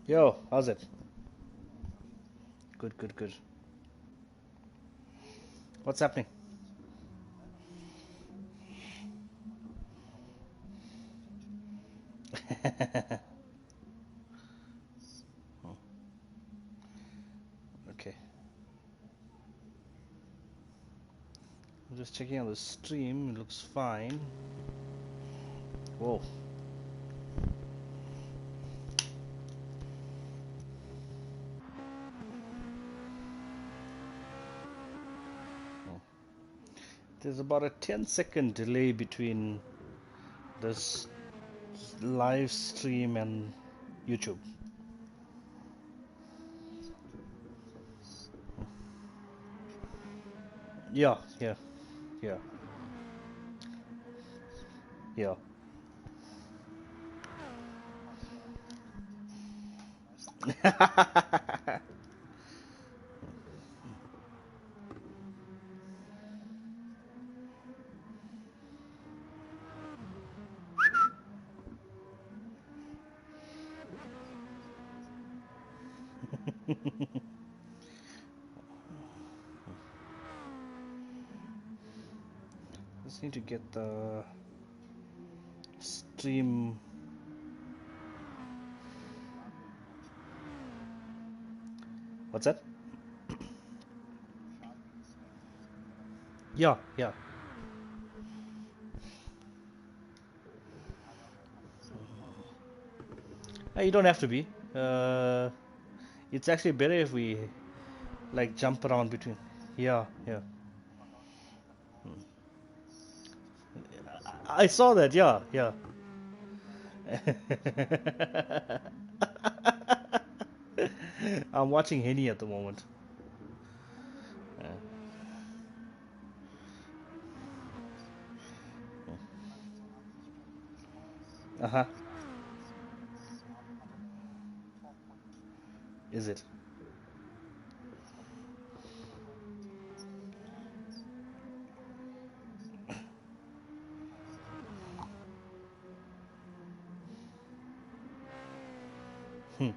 Yo, how's it? Good, good, good. What's happening? Okay. I'm just checking on the stream. It looks fine. Whoa. There's about a 10-second delay between this live stream and YouTube. Yeah, yeah, yeah, yeah. Just need to get the stream. What's that? Yeah, yeah. You don't have to be. Uh, it's actually better if we like jump around between. Yeah, yeah. I saw that. Yeah, yeah. I'm watching Henny at the moment. Uh huh. Is it? Hmm.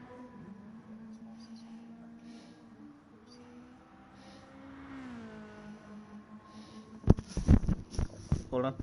Hold on.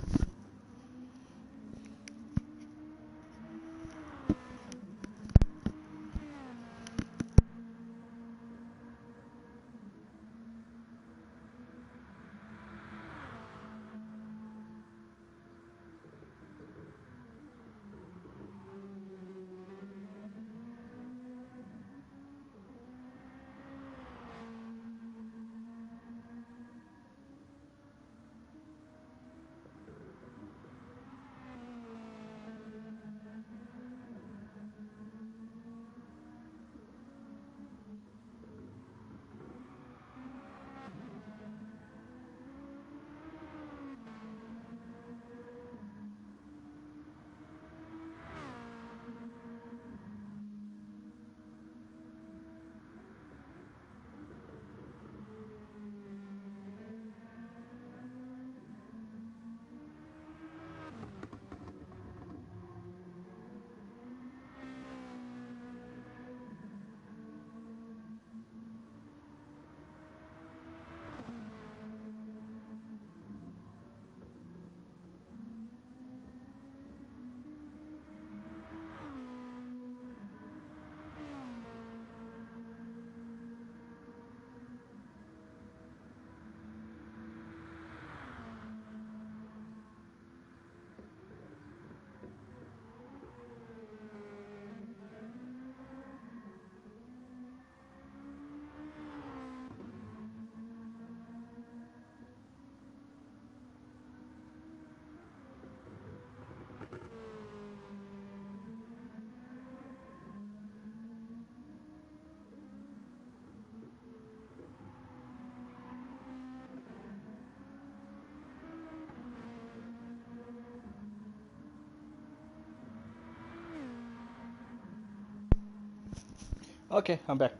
Okay, I'm back.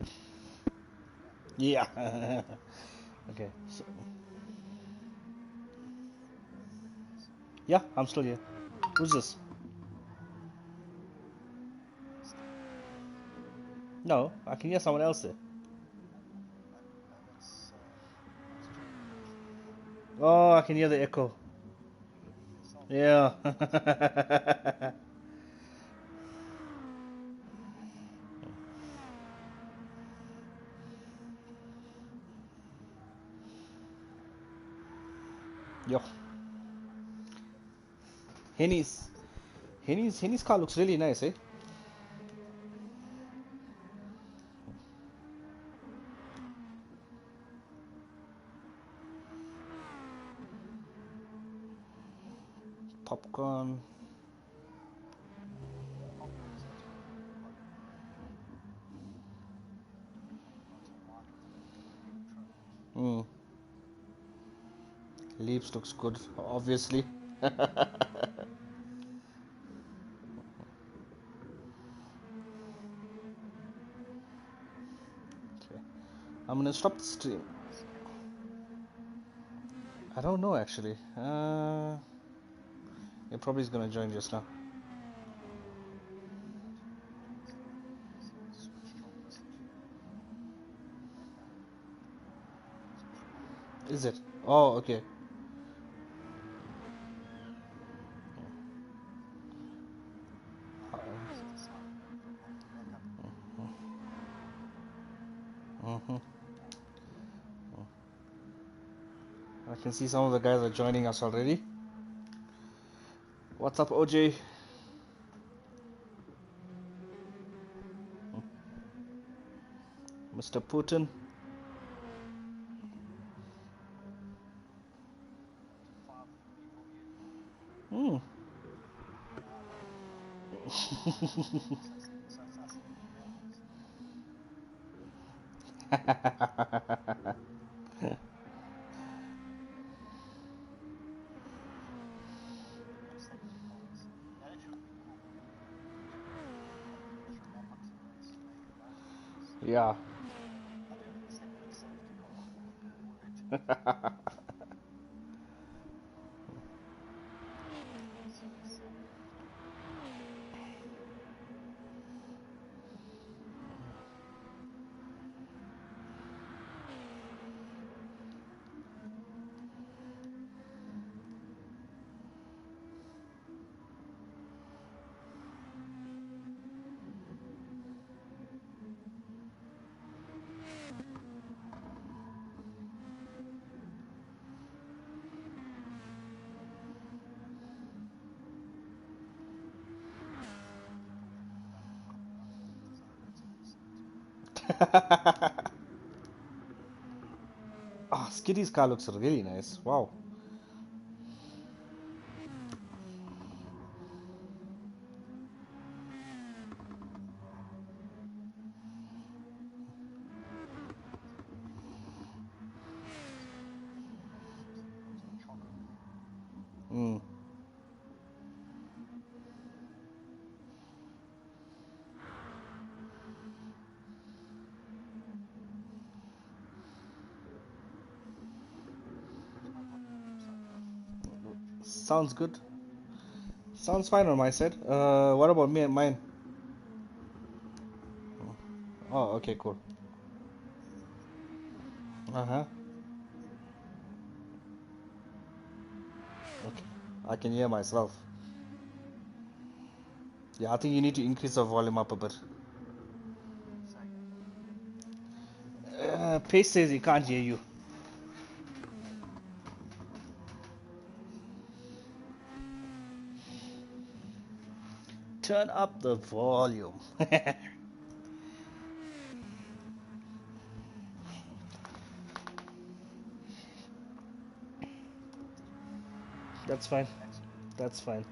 Yeah. Okay. So, yeah, I'm still here. Who's this? No, I can hear someone else there. Oh, I can hear the echo. Yeah. Yo. Henny's car looks really nice, eh? Popcorn. Hmm. Leaps looks good, obviously. Okay. I'm gonna stop the stream. I don't know actually. It probably is gonna join just now. Is it? Oh, okay. Mm-hmm. I can see some of the guys are joining us already. What's up, OJ? Mr. Putin. Hmm. Yeah. Ah, Skitty's car looks really nice. Wow. Mm. Sounds good. Sounds fine on my side. What about me and mine? Oh, okay, cool. Uh-huh. Okay. I can hear myself. Yeah, I think you need to increase the volume up a bit. Pace says he can't hear you. Turn up the volume. That's fine. That's fine.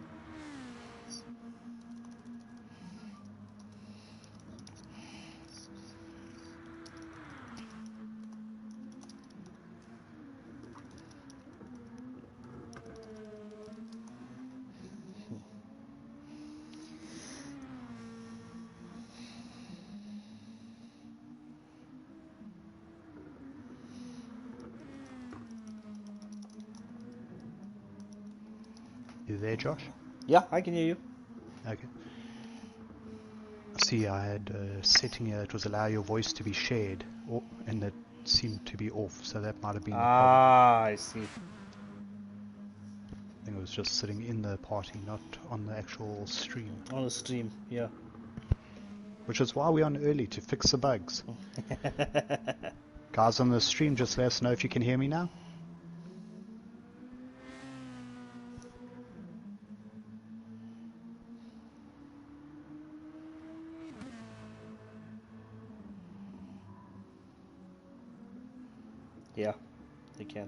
You there, Josh? Yeah, I can hear you. Okay. see I had a setting here. It was allow your voice to be shared, and that seemed to be off, so that might have been the problem. Ah, I see. I think it was just sitting in the party, not on the actual stream. On the stream, yeah. Which is why we're on early, to fix the bugs. Guys on the stream, just let us know if you can hear me now. Yeah, they can.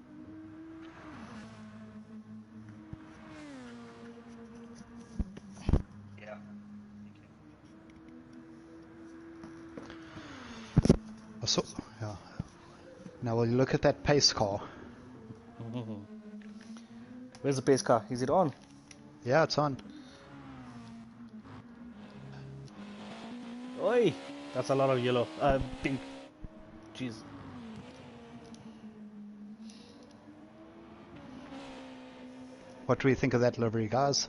Yeah. Yeah. Now will you look at that pace car? Where's the pace car? Is it on? Yeah, it's on. Oi! That's a lot of yellow. Pink. Jeez. What do we think of that livery, guys?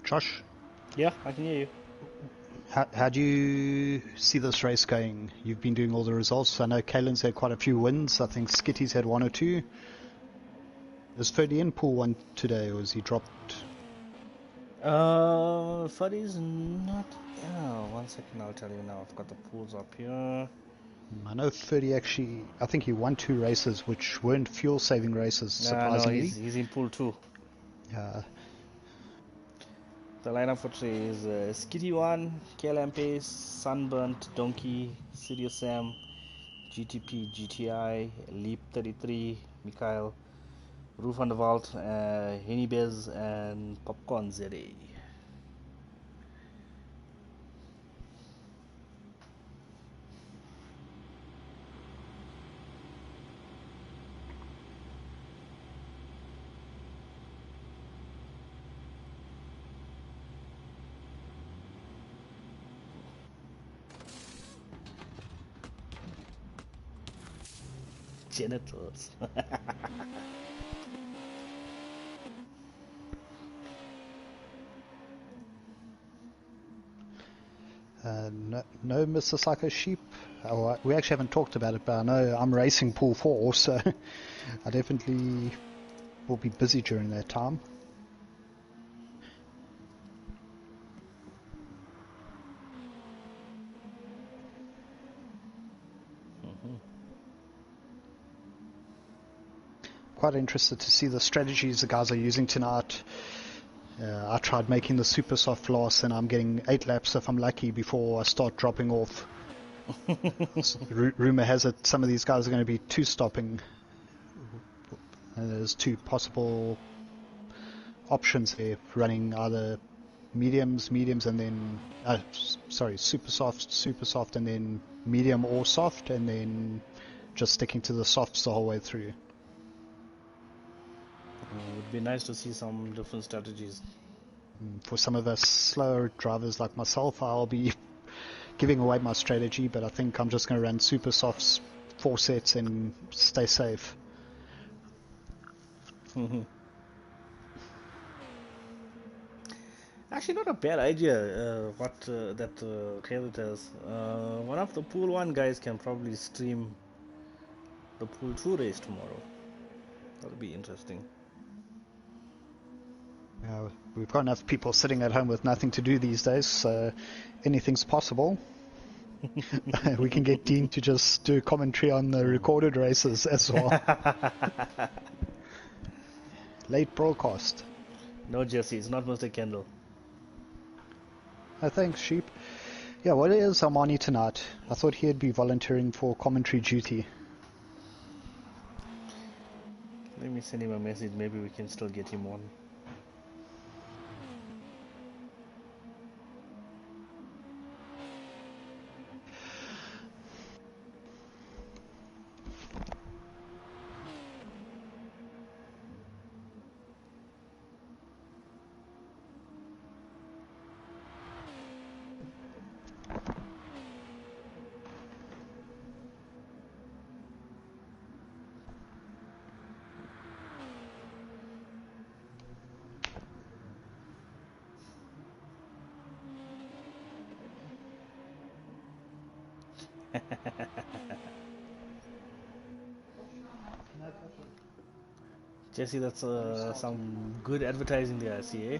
Josh? Yeah, I can hear you. How do you see this race going? You've been doing all the results. I know Kaelin's had quite a few wins. I think Skitty's had 1 or 2. Is Ferdy in pool 1 today, or has he dropped? Fuddy's not. Oh, 1 second, I'll tell you now. I've got the pools up here. I know Ferdy actually, I think he won 2 races which weren't fuel saving races, surprisingly. No, he's in pool 2. The lineup for today is Skitty 1, KLM Sunburnt, Donkey, Sirius Sam, GTP, GTI, Leap 33, Mikhail, Roof van der Walt, Henny Bez, and Popcorn ZA. Genitals. No Mr. Psycho Sheep. We actually haven't talked about it, but I know I'm racing pool 4, so I definitely will be busy during that time. Quite interested to see the strategies the guys are using tonight. I tried making the super soft last, and I'm getting 8 laps if I'm lucky before I start dropping off. Rumor has it some of these guys are going to be 2-stopping. There's 2 possible options there, running either mediums, and then super soft, and then medium or soft, and then just sticking to the softs the whole way through. It would be nice to see some different strategies. For some of us slower drivers like myself, I'll be giving away my strategy, but I think I'm just going to run super softs 4 sets and stay safe. Actually, not a bad idea. That Taylor does. One of the pool 1 guys can probably stream the pool 2 race tomorrow. That'll be interesting. We've got enough people sitting at home with nothing to do these days, so anything's possible. We can get Dean to just do commentary on the recorded races as well. Late broadcast. No, Jesse, it's not Mr. Kendall. Thanks, Sheep. Yeah, what is Armani tonight? I thought he'd be volunteering for commentary duty. Let me send him a message. Maybe we can still get him on. Jesse, that's some good advertising there, I see, eh?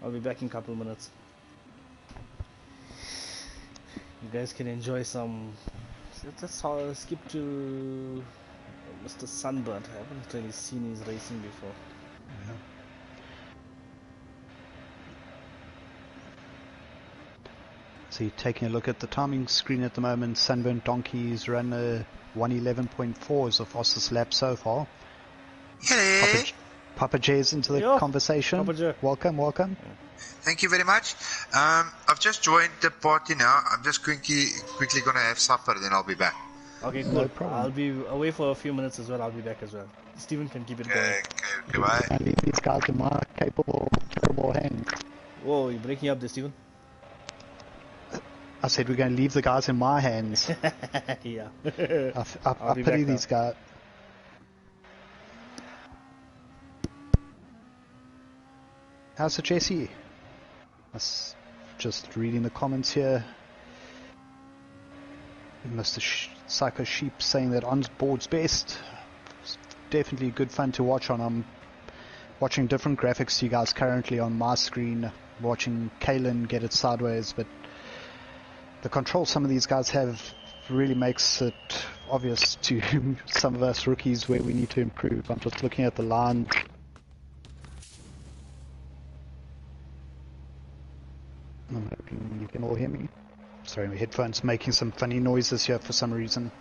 I'll be back in a couple of minutes. You guys can enjoy some. Let's skip to Mr. Sunburnt. I haven't really seen his racing before. Yeah. So you're taking a look at the timing screen at the moment. Sunburnt Donkey's run a 1:11.4 is the fastest lap so far. Hello. Papa J's into the conversation. Papa J. Welcome. Thank you very much. I've just joined the party now. I'm just quickly going to have supper, then I'll be back. Okay, cool. No problem. I'll be away for a few minutes as well. I'll be back as well. Stephen can keep it going. Okay, bye. I leave these guys in my capable, terrible hands. Whoa, you're breaking up there, Stephen. I said we're going to leave the guys in my hands. Yeah. I pity these guys. How's it, Jesse? Just reading the comments here. Mr. Psycho Sheep saying that on board's best. It's definitely good fun to watch on. I'm watching different graphics to you guys currently on my screen. Watching Kalen get it sideways, but the control some of these guys have really makes it obvious to some of us rookies where we need to improve. I'm just looking at the line. I'm hoping you can all hear me. Sorry, my headphones making some funny noises here for some reason.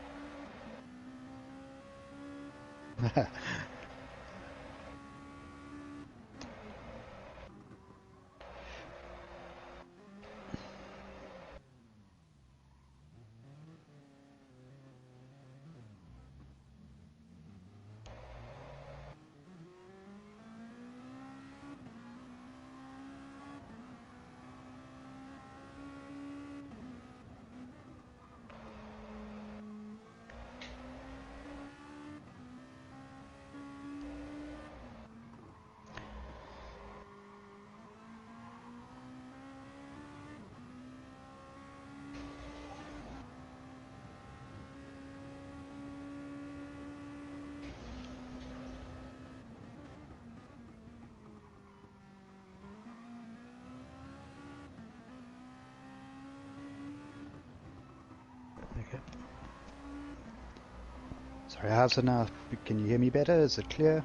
Sorry, how's it now? Can you hear me better? Is it clear?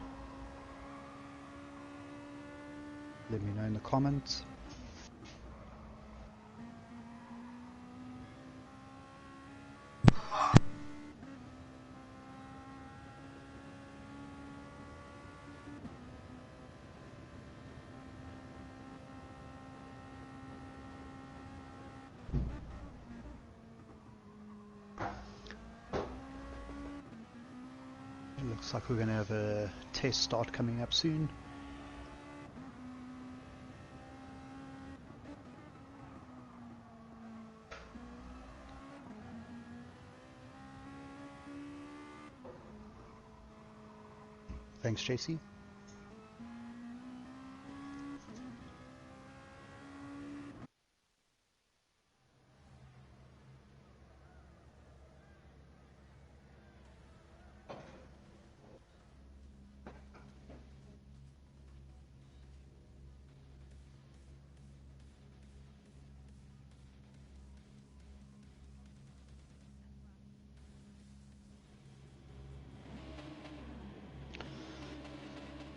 Let me know in the comments. It looks like we're going to have a test start coming up soon. Thanks, JC.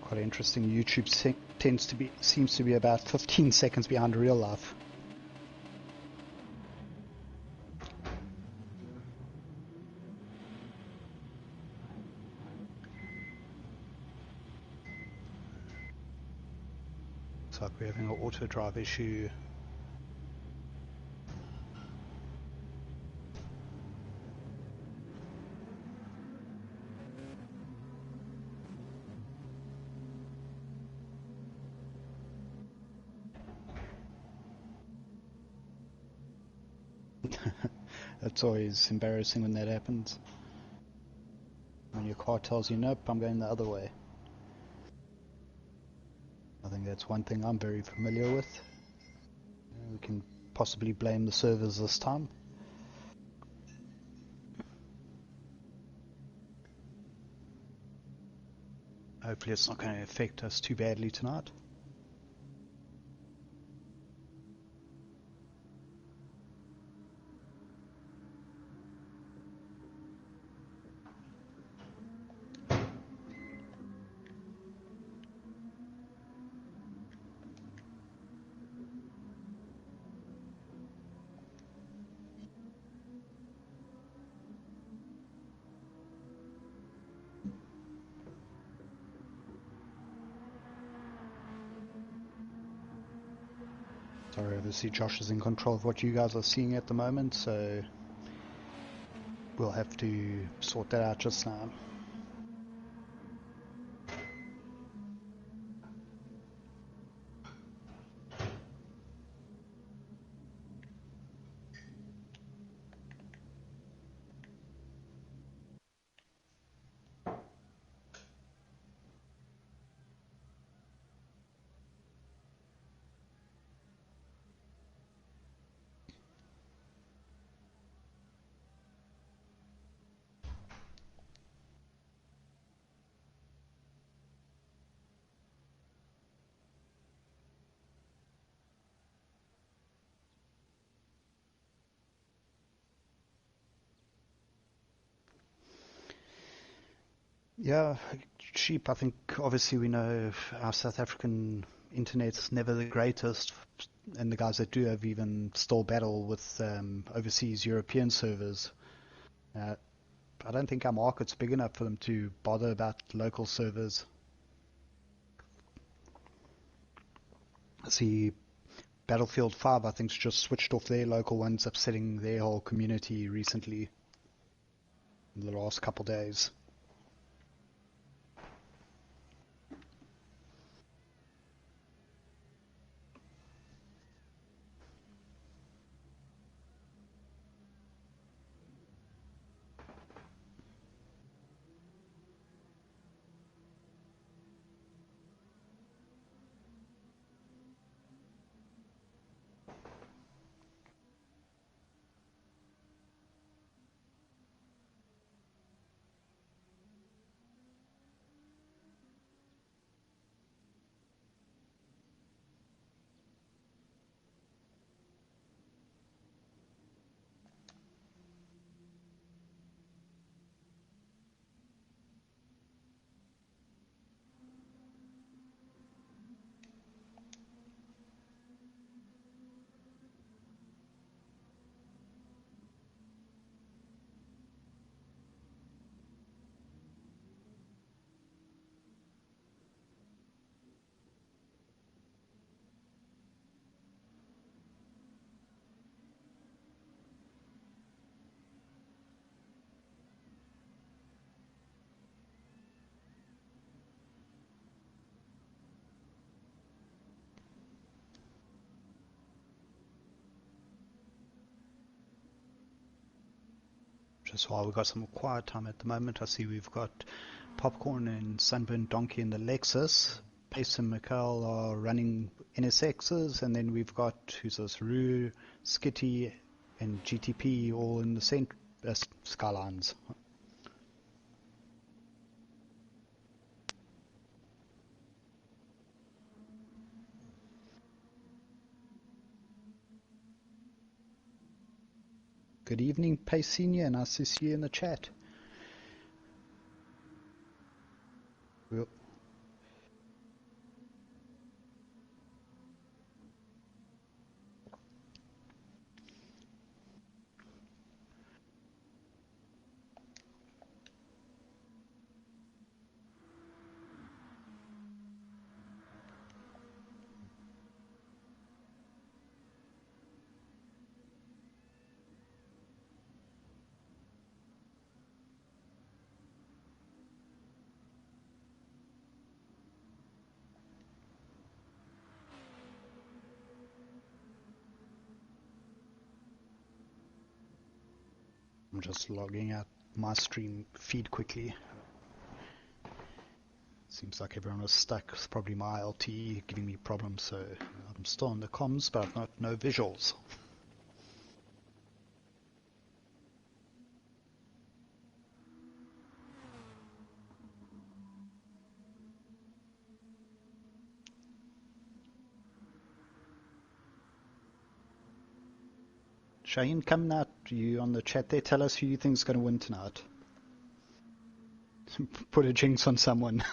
Quite interesting. YouTube seems to be about 15 seconds behind real life. Looks like we're having an auto drive issue. That's always embarrassing when that happens. When your car tells you, nope, I'm going the other way. I think that's one thing I'm very familiar with. We can possibly blame the servers this time. Hopefully it's not going to affect us too badly tonight. Sorry, obviously Josh is in control of what you guys are seeing at the moment, so we'll have to sort that out just now. Yeah, cheap. I think obviously we know our South African internet's never the greatest, and the guys that do have even still battle with overseas European servers. I don't think our market's big enough for them to bother about local servers. See, Battlefield 5, I think, just switched off their local ones, upsetting their whole community recently in the last couple days. Just while we've got some quiet time at the moment, I see we've got Popcorn and Sunburned Donkey in the Lexus. Pace and Mikhail are running NSXs, and then we've got, who's this, Rue, Skitty, and GTP all in the Skylines. Good evening, Pace Senior. Nice to see you in the chat. I'm just logging out my stream feed quickly. Seems like everyone was stuck. It's probably my LTE giving me problems, so I'm still on the comms, but I've got no visuals. Shaheen, come out. You on the chat there. Tell us who you think's going to win tonight. Put a jinx on someone.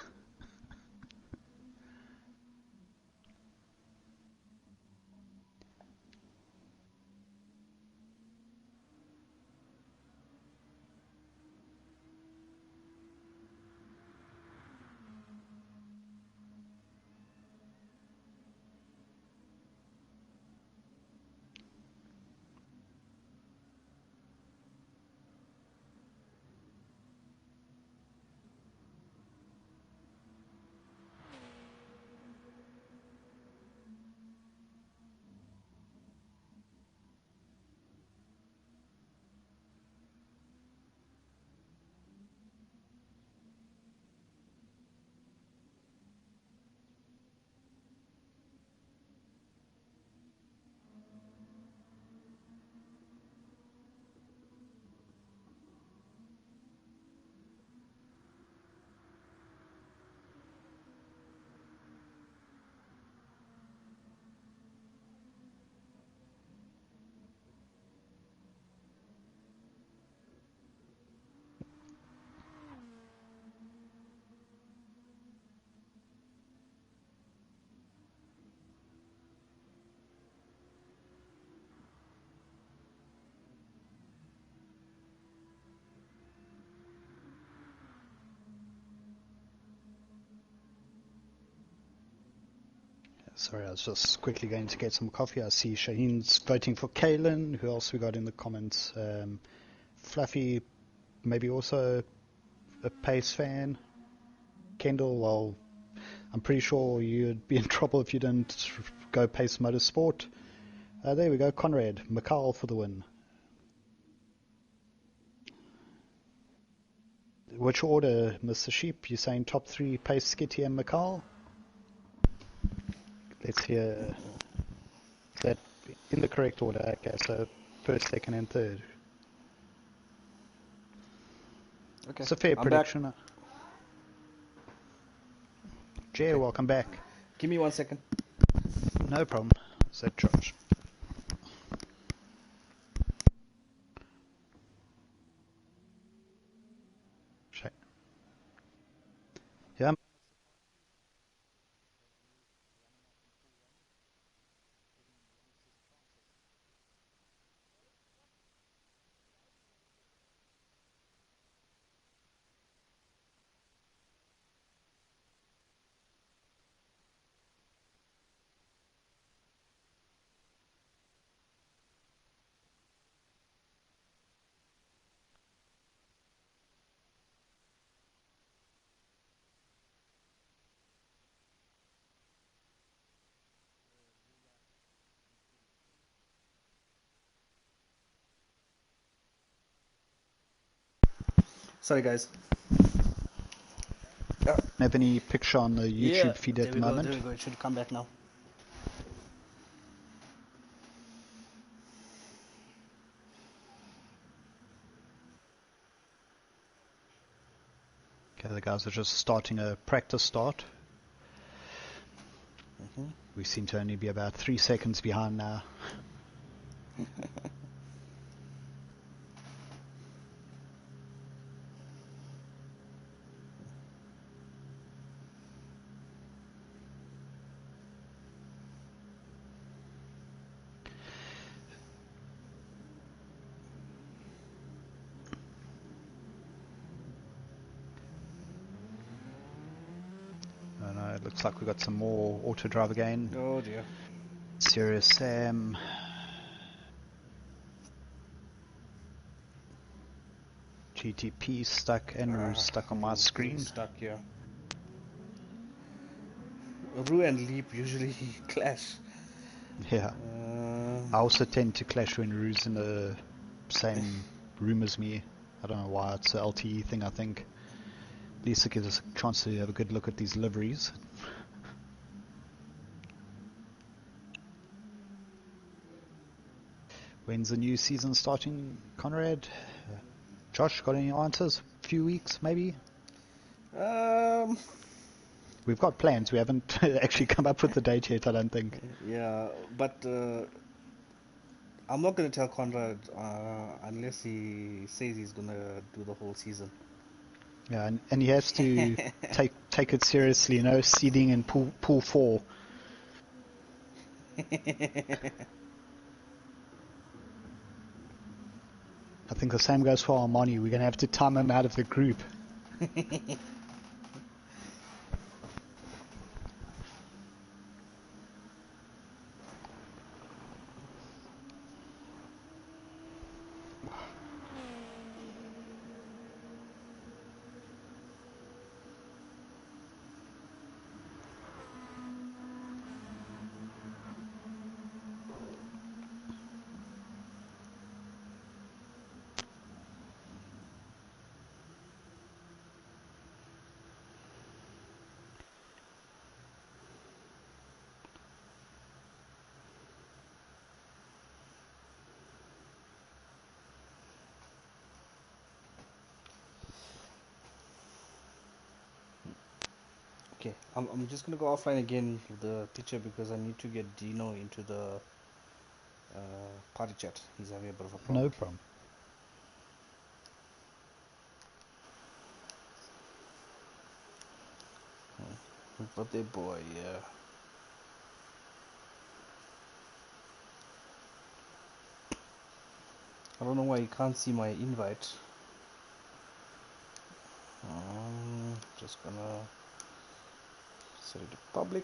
Sorry, I was just quickly going to get some coffee. I see Shaheen's voting for Kaylin. Who else we got in the comments? Fluffy, maybe also a Pace fan. Kendall, well, I'm pretty sure you'd be in trouble if you didn't go Pace Motorsport. There we go, Conrad. Mikhail for the win. Which order, Mr. Sheep? You're saying top three, Pace, Skitty, and Mikhail? Let's hear that in the correct order. Okay, so first, second, and third. Okay. It's a fair prediction. Back. Jay, okay. Welcome back. Give me 1 second. No problem. Said Josh. Yeah. Sorry, guys. Have any picture on the YouTube Yeah, feed there at we the go. moment? There we go. It should come back now. Okay, the guys are just starting a practice start. We seem to only be about 3 seconds behind now. Oh no, it looks like we've got some more auto drive again. Oh dear. Serious Sam. GTP stuck and Roo's stuck on my screen. Stuck, yeah. Roo and Leap usually clash. Yeah. I also tend to clash when Roo's in the same room as me. I don't know why, it's an LTE thing, I think. At least it gives us a chance to have a good look at these liveries. When's the new season starting, Conrad? Josh, got any answers? A few weeks, maybe? We've got plans. We haven't actually come up with the date yet, I don't think. Yeah, but I'm not gonna tell Conrad unless he says he's gonna do the whole season. Yeah, and he has to take it seriously, you know, seeding in pool 4. I think the same goes for Armani. We're going to have to time him out of the group. Okay, I'm just gonna go offline again with the picture because I need to get Dino into the party chat. He's having a bit of a problem. No problem. Birthday boy, yeah. I don't know why you can't see my invite. Just gonna set it to public.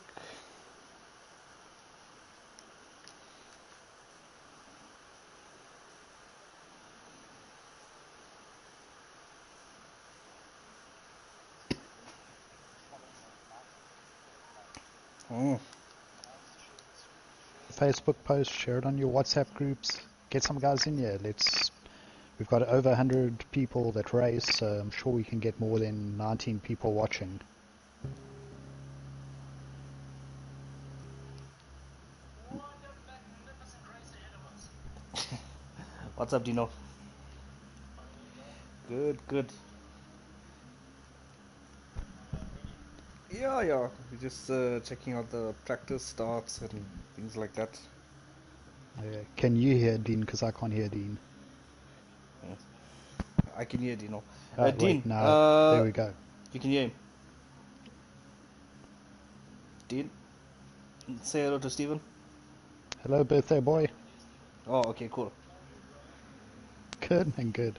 Facebook post, share it on your WhatsApp groups. Get some guys in here. We've got over 100 people that race, so I'm sure we can get more than 19 people watching. What's up, Dino? Good, good. Yeah, yeah. We're just checking out the practice starts and things like that. Can you hear Dean? Because I can't hear Dean. I can hear Dino. Wait, Dean, there we go. you can hear him. Dean, say hello to Steven. Hello, birthday boy. Oh, okay, cool. Good and good.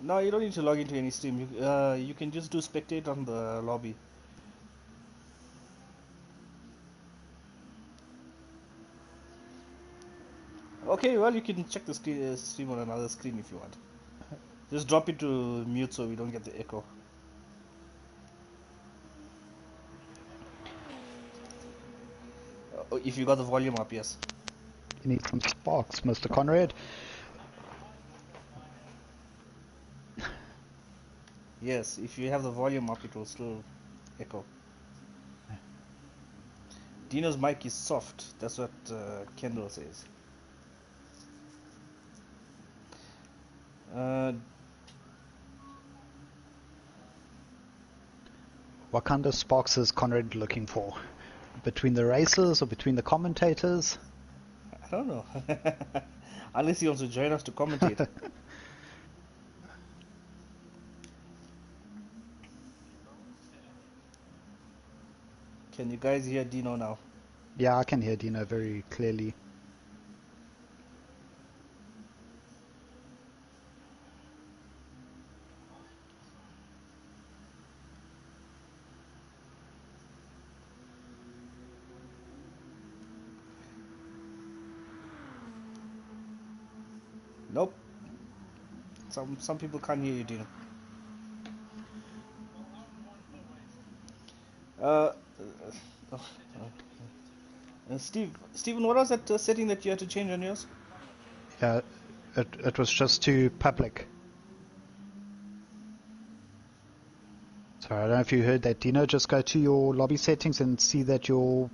No, you don't need to log into any stream. You can just do spectate on the lobby. Okay, well, you can check the stream on another screen if you want. Just drop it to mute so we don't get the echo. If you got the volume up, yes. You need some sparks, Mr. Conrad. Yes, if you have the volume up, it will still echo. Dino's mic is soft. That's what Kendall says. What kind of sparks is Conrad looking for? Between the racers or between the commentators? I don't know. Unless he wants to join us to commentate. Can you guys hear Dino now? Yeah, I can hear Dino very clearly. Nope. Some people can't hear you, Dino. Steven, what was that setting that you had to change on yours? Yeah, it was just to public. Sorry, I don't know if you heard that, Dino. Just go to your lobby settings and see that your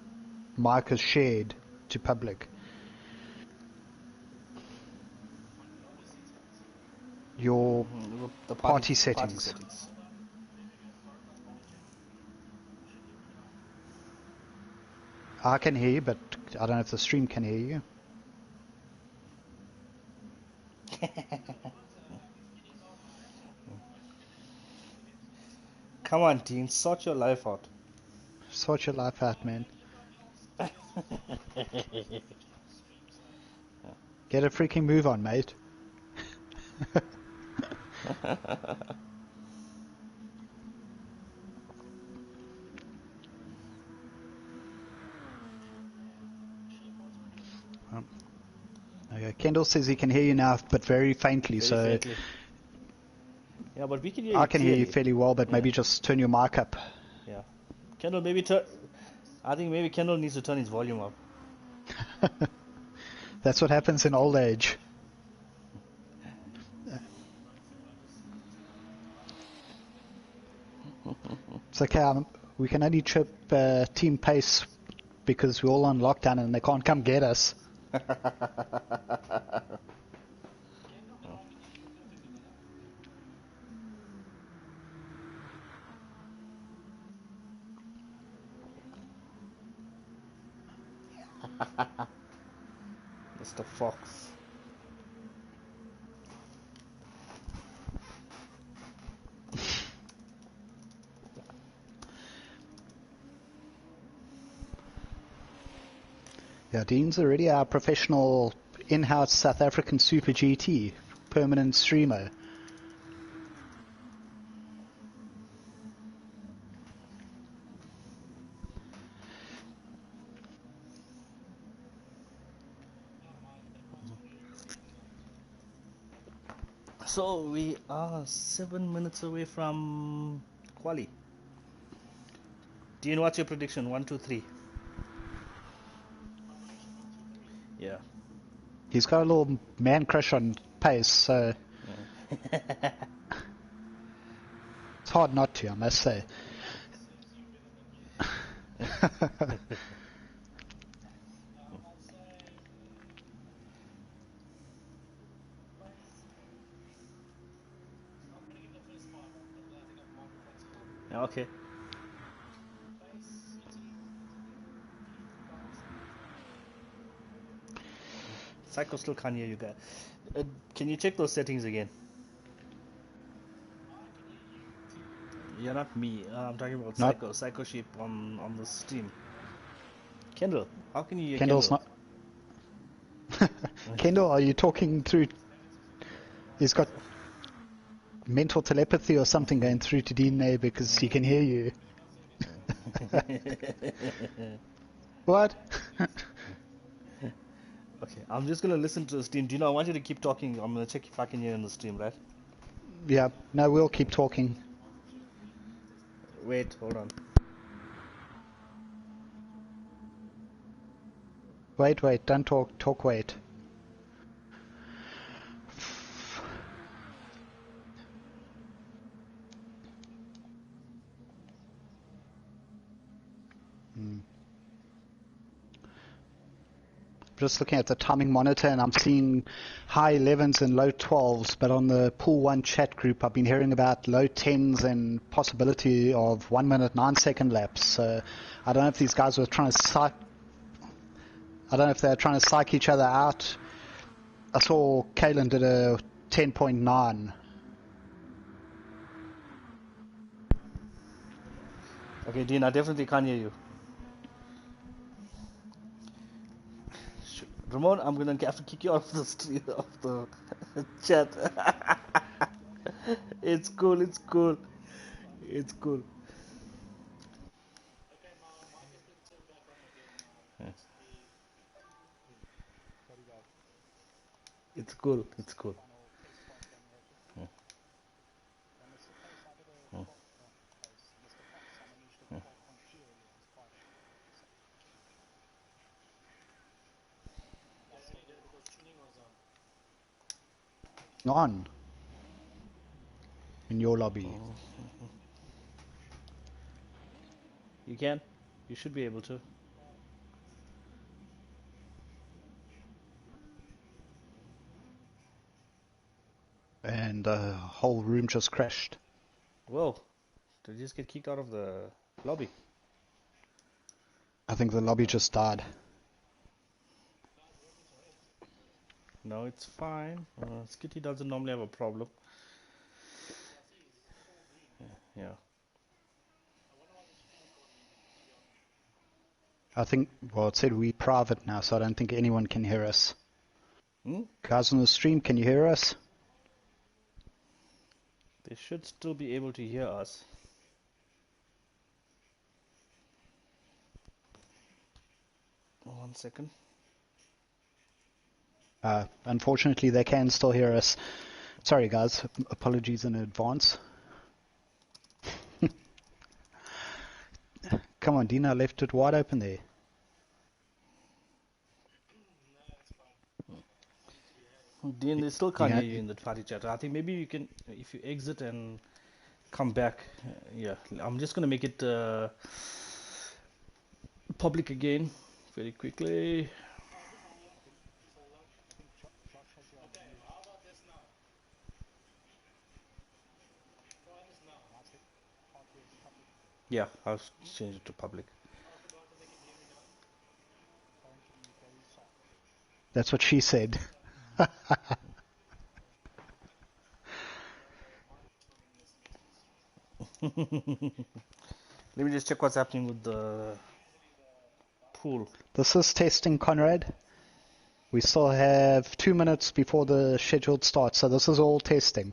mic is shared to public. Your The party settings. I can hear you, but I don't know if the stream can hear you. Come on, team, sort your life out. Sort your life out, man. Get a freaking move on, mate. Okay, Kendall says he can hear you now, but very faintly. Faintly. Yeah, but we can hear you. I can hear you fairly well, but maybe just turn your mic up. Yeah, Kendall, I think maybe Kendall needs to turn his volume up. That's what happens in old age. It's okay. We can only trip Team Pace because we're all on lockdown and they can't come get us. Mr. Fox. Yeah, Dean's already our professional in-house South African Super GT permanent streamer. So we are 7 minutes away from quali. Dean, what's your prediction? 1, 2, 3. Yeah. He's got a little man crush on Pace, so it's hard not to, I must say. Okay. Psycho still can't hear you guys. Can you check those settings again? Yeah, not me. I'm talking about Psycho. Psycho sheep on the stream. Kendall, how can you hear Kendall's Kendall? not. Kendall, are you talking through? He's got mental telepathy or something going through to Dean there because he can hear you. What? Okay, I'm just gonna listen to the stream. Do you know? I want you to keep talking. I'm gonna check if I can hear in the stream, right? Yeah. No, we'll keep talking. Wait, hold on. Wait, don't talk, wait. Just looking at the timing monitor and I'm seeing high 11s and low 12s, but on the Pool 1 chat group I've been hearing about low 10s and possibility of 1 minute 9-second laps. So I don't know if these guys were trying to I don't know if they're trying to psych each other out. I saw Kalen did a 10.9. Okay, Dean, I definitely can't hear you. Ramon, I'm gonna have to kick you off the street, off the chat. It's cool. It's cool. It's cool. It's cool. It's cool. On in your lobby. You can. You should be able to. And the whole room just crashed. Whoa! Did you just get kicked out of the lobby? I think the lobby just died. No, it's fine. Skitty doesn't normally have a problem. Yeah. I think, well, it said we private now, so I don't think anyone can hear us. Guys on the stream, can you hear us? They should still be able to hear us. One second. Unfortunately, they can still hear us. Sorry, guys. Apologies in advance. Come on, Dina left it wide open there. Dean, they still can't hear you in the party chat. I think maybe you can, if you exit and come back. Yeah, I'm just gonna make it public again very quickly. Yeah, I'll change it to public. That's what she said. Let me just check what's happening with the pool. This is testing, Conrad. We still have 2 minutes before the scheduled start, so this is all testing.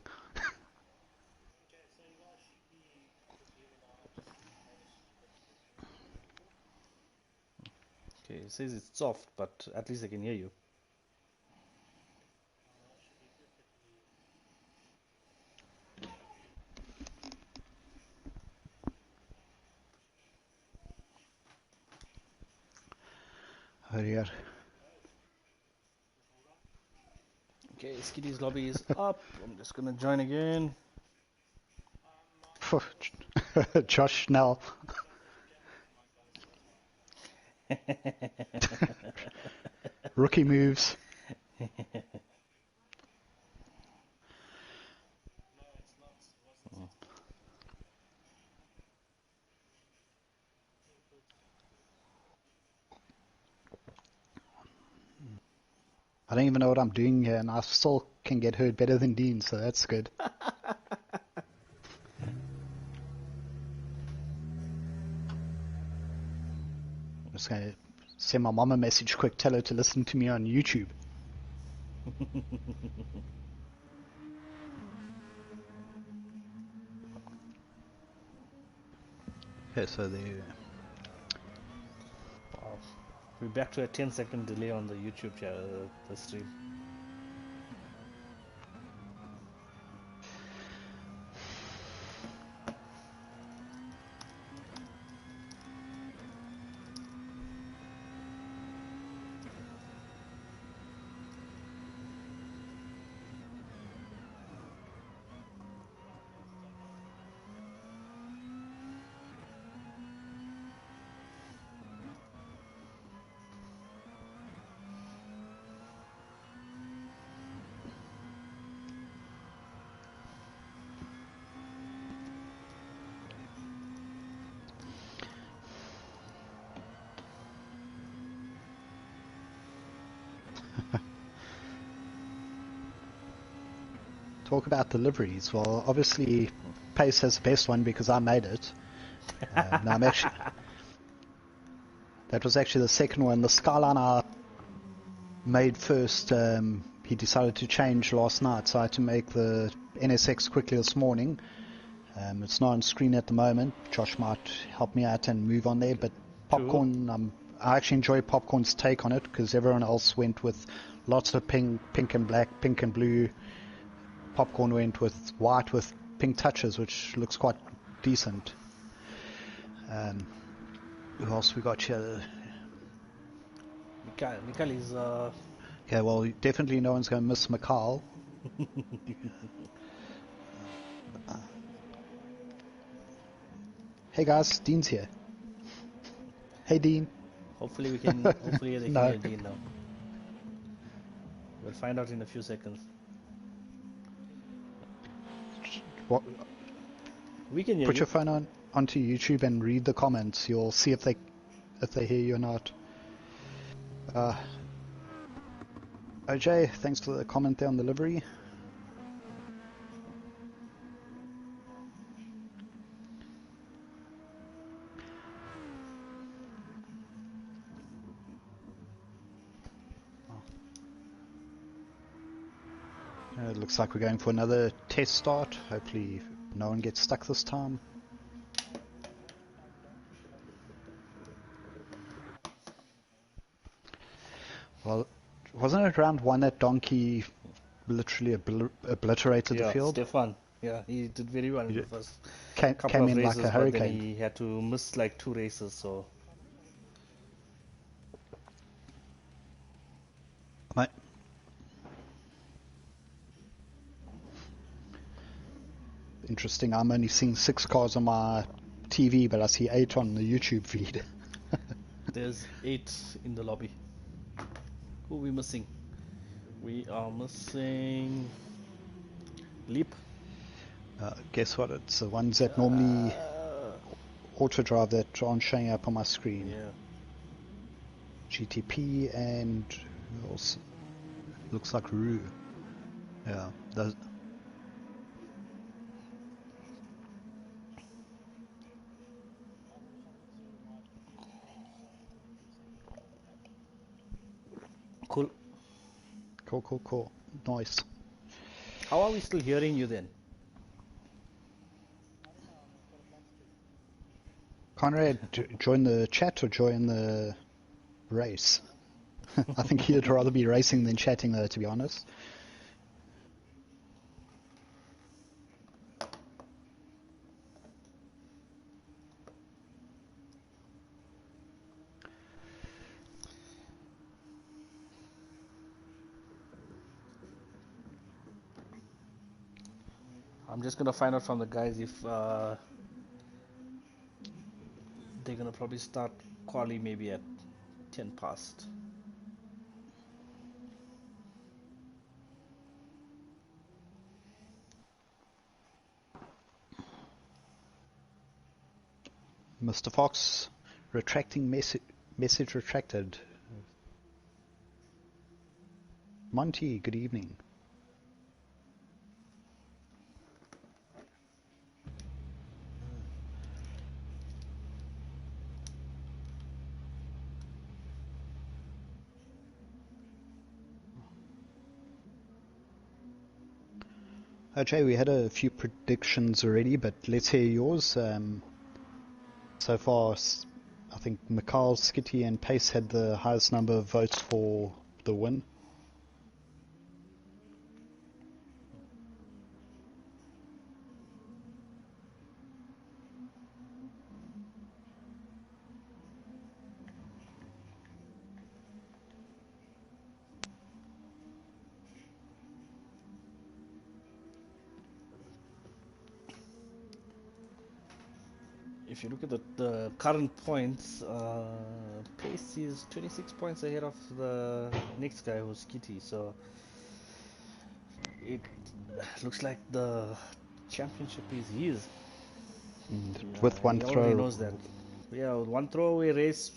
Okay, it says it's soft, but at least I can hear you. Oh dear. Okay, Skitty's lobby is up. I'm just gonna join again. Josh Snell. Rookie moves. I don't even know what I'm doing here, and I still can get heard better than Dean, so that's good. I'm just going to send my mom a message quick, tell her to listen to me on YouTube. Okay, so there. Wow. We're back to a 10-second delay on the YouTube the stream. talk about the liveries. Well, obviously, Pace has the best one because I made it. No, I'm actually. That was actually the second one. The Skyline I made first. He decided to change last night, so I had to make the NSX quickly this morning. It's not on screen at the moment. Josh might help me out and move on there, but Popcorn, I actually enjoy Popcorn's take on it because everyone else went with lots of pink and black, pink and blue. Popcorn went with white with pink touches, which looks quite decent. Who else we got here? Mikhail is... Okay, well, definitely no one's going to miss Mikhail. Hey guys, Dean's here. Hey Dean. Hopefully they can No. hear Dean now. We'll find out in a few seconds. What? We can hear Put you. your phone onto YouTube and read the comments. You'll see if they hear you or not. OJ, thanks for the comment there on the livery. It looks like we're going for another test start. Hopefully no one gets stuck this time. Well, wasn't it round one that Donkey literally obliterated the field? Stefan. Yeah, he did very well in the first couple came of in races, like a but then hurricane. he had to miss like 2 races, so... Mate. Interesting, I'm only seeing 6 cars on my TV, but I see 8 on the YouTube feed. There's 8 in the lobby. Who are we missing? We are missing... Leap. Guess what? It's the ones that normally auto-drive that aren't showing up on my screen. Yeah. GTP and who else? Looks like Rue. Yeah. Cool. Cool. Nice. How are we still hearing you then? Conrad, join the chat or join the race? I think he'd rather be racing than chatting though, to be honest. I'm just gonna find out from the guys if they're gonna probably start quali maybe at 10 past. Mr. Fox, retracting message retracted. Monty, good evening. Okay, we had a few predictions already, but let's hear yours. So far, I think Mikhail, Skitty and Pace had the highest number of votes for the win. If you look at the current points, Pace is 26 points ahead of the next guy who's Kitty, so it looks like the championship is his. With one he throw. already knows that. Yeah, with one throwaway race,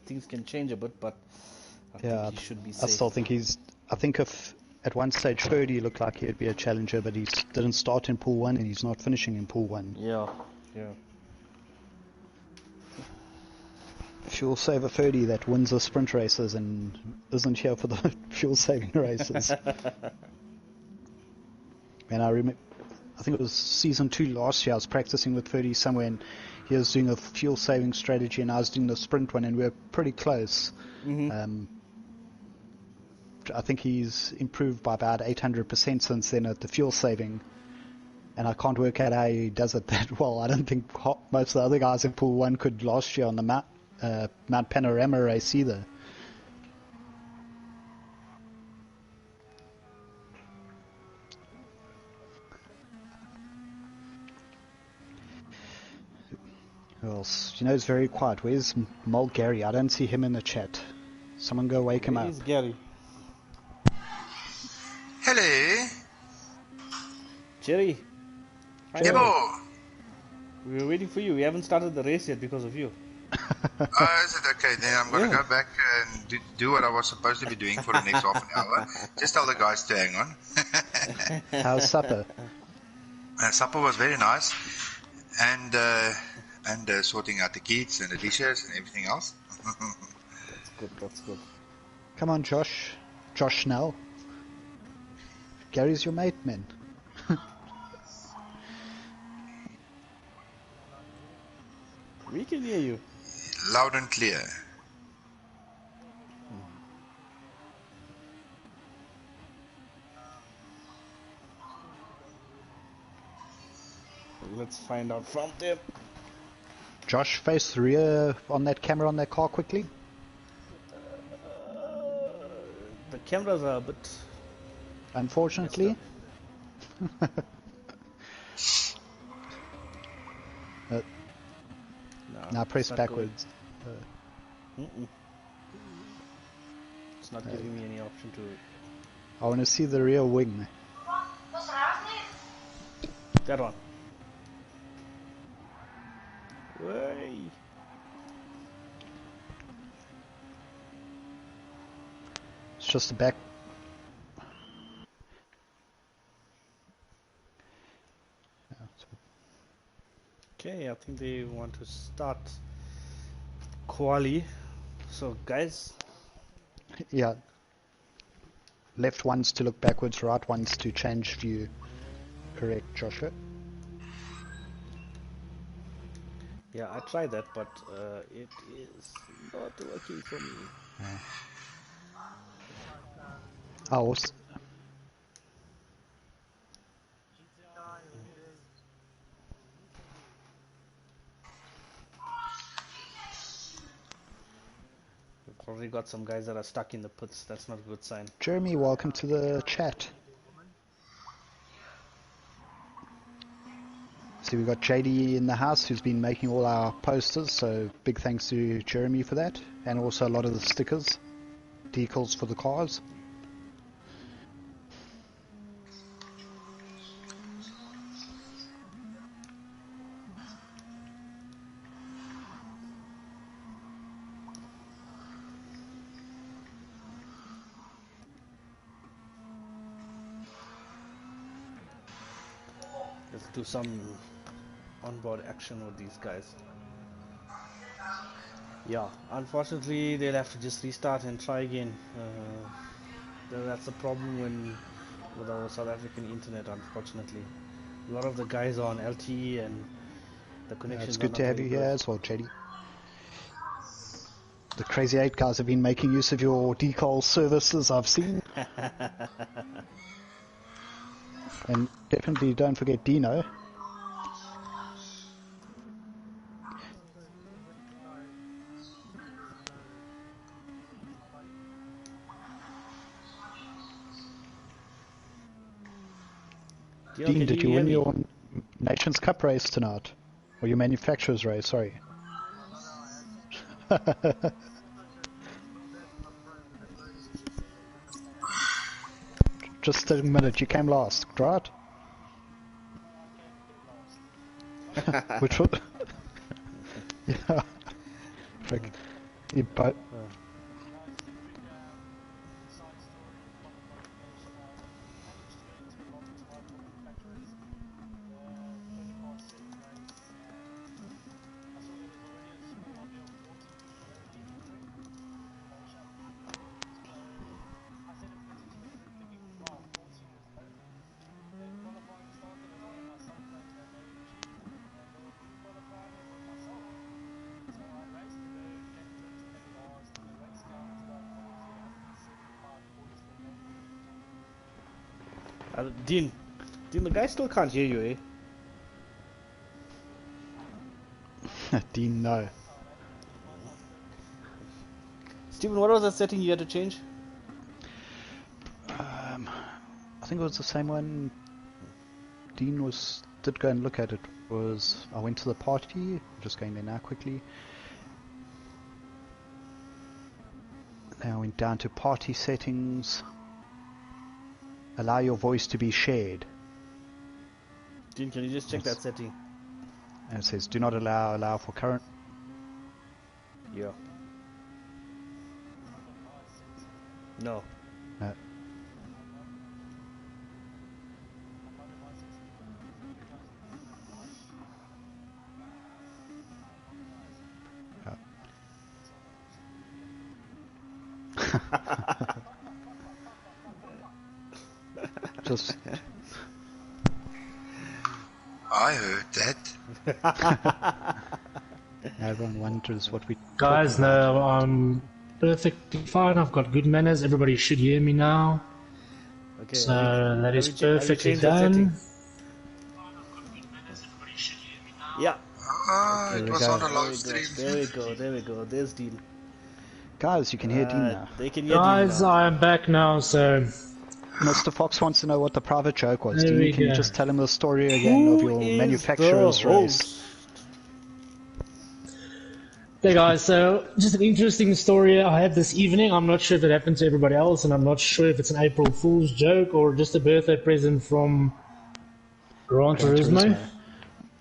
things can change a bit, but I think he should be safe. I still think I think if At one stage, Ferdy looked like he'd be a challenger, but he didn't start in pool 1 and he's not finishing in pool 1. Yeah. Fuel saver Ferdy that wins the sprint races and isn't here for the fuel saving races. And I think it was season 2 last year, I was practicing with Ferdy somewhere and he was doing a fuel saving strategy and I was doing the sprint one and we were pretty close. I think he's improved by about 800% since then at the fuel saving, and I can't work out how he does it that well. I don't think most of the other guys in pool 1 could last year on the Mount Panorama race either. Who else? You know, it's very quiet. Where's Mole Gary? I don't see him in the chat. Someone go wake him up. Where's Gary? Hello. Jerry. Debo. We were waiting for you. We haven't started the race yet because of you. Is it okay? Then I'm going to go back and do what I was supposed to be doing for the next half an hour. Just tell the guys to hang on. How's supper? Supper was very nice. And sorting out the kids and the dishes and everything else. That's good. Come on, Josh. Josh Snell. Gary's your mate, man. We can hear you. Loud and clear. Let's find out from them. Josh, face the rear on that camera on that car quickly. The cameras are a bit... Unfortunately. Now press backwards. It's not giving me any option to... I want to see the rear wing. That one. Way. It's just the back. Okay, I think they want to start quali. So guys, Yeah. Left one's to look backwards, right one's to change view. Correct, Joshua? yeah, I tried that, but it is not working for me. Oh, We've already got some guys that are stuck in the pits. That's not a good sign. Jeremy, welcome to the chat. See, we've got JD in the house who's been making all our posters, so big thanks to Jeremy for that, and also a lot of the stickers, decals for the cars. Let's do some onboard action with these guys. Yeah, unfortunately they'll have to just restart and try again. That's the problem with our South African internet, unfortunately. A lot of the guys are on LTE and the connection. It's good to have you here as well, JD. The Crazy 8 guys have been making use of your decal services, I've seen. And definitely don't forget Dino. Dean, did you win your Nations Cup race tonight? Or your manufacturer's race, sorry. Just a minute, you came last, right? Which was... yeah. Frick. Dean, the guy still can't hear you, eh? Dean, no. Stephen, what was that setting you had to change? I think it was the same one. Dean did go and look at it. I went to the party. Just going there now quickly. Then I went down to party settings. Allow your voice to be shared. Dean, can you just check that setting? And it says do not allow for current. Yeah. No. No. Just. I heard that. Everyone wonders what we. Guys, no, I'm perfectly fine. I've got good manners. Everybody should hear me now. Okay. So that is have you perfectly changed that done. setting? Yeah. Ah, There it we was go. on a There live we stream. go. There we go. There's Dean. Guys, you can hear Dean now. They can hear Guys, Dean now. I am back now, so Mr. Fox wants to know what the private joke was. There we Dean, can you go. just tell him the story again of Who your is manufacturer's the race? host? okay guys, so just an interesting story I had this evening. I'm not sure if it happened to everybody else, and I'm not sure if it's an April Fool's joke or just a birthday present from Gran Turismo.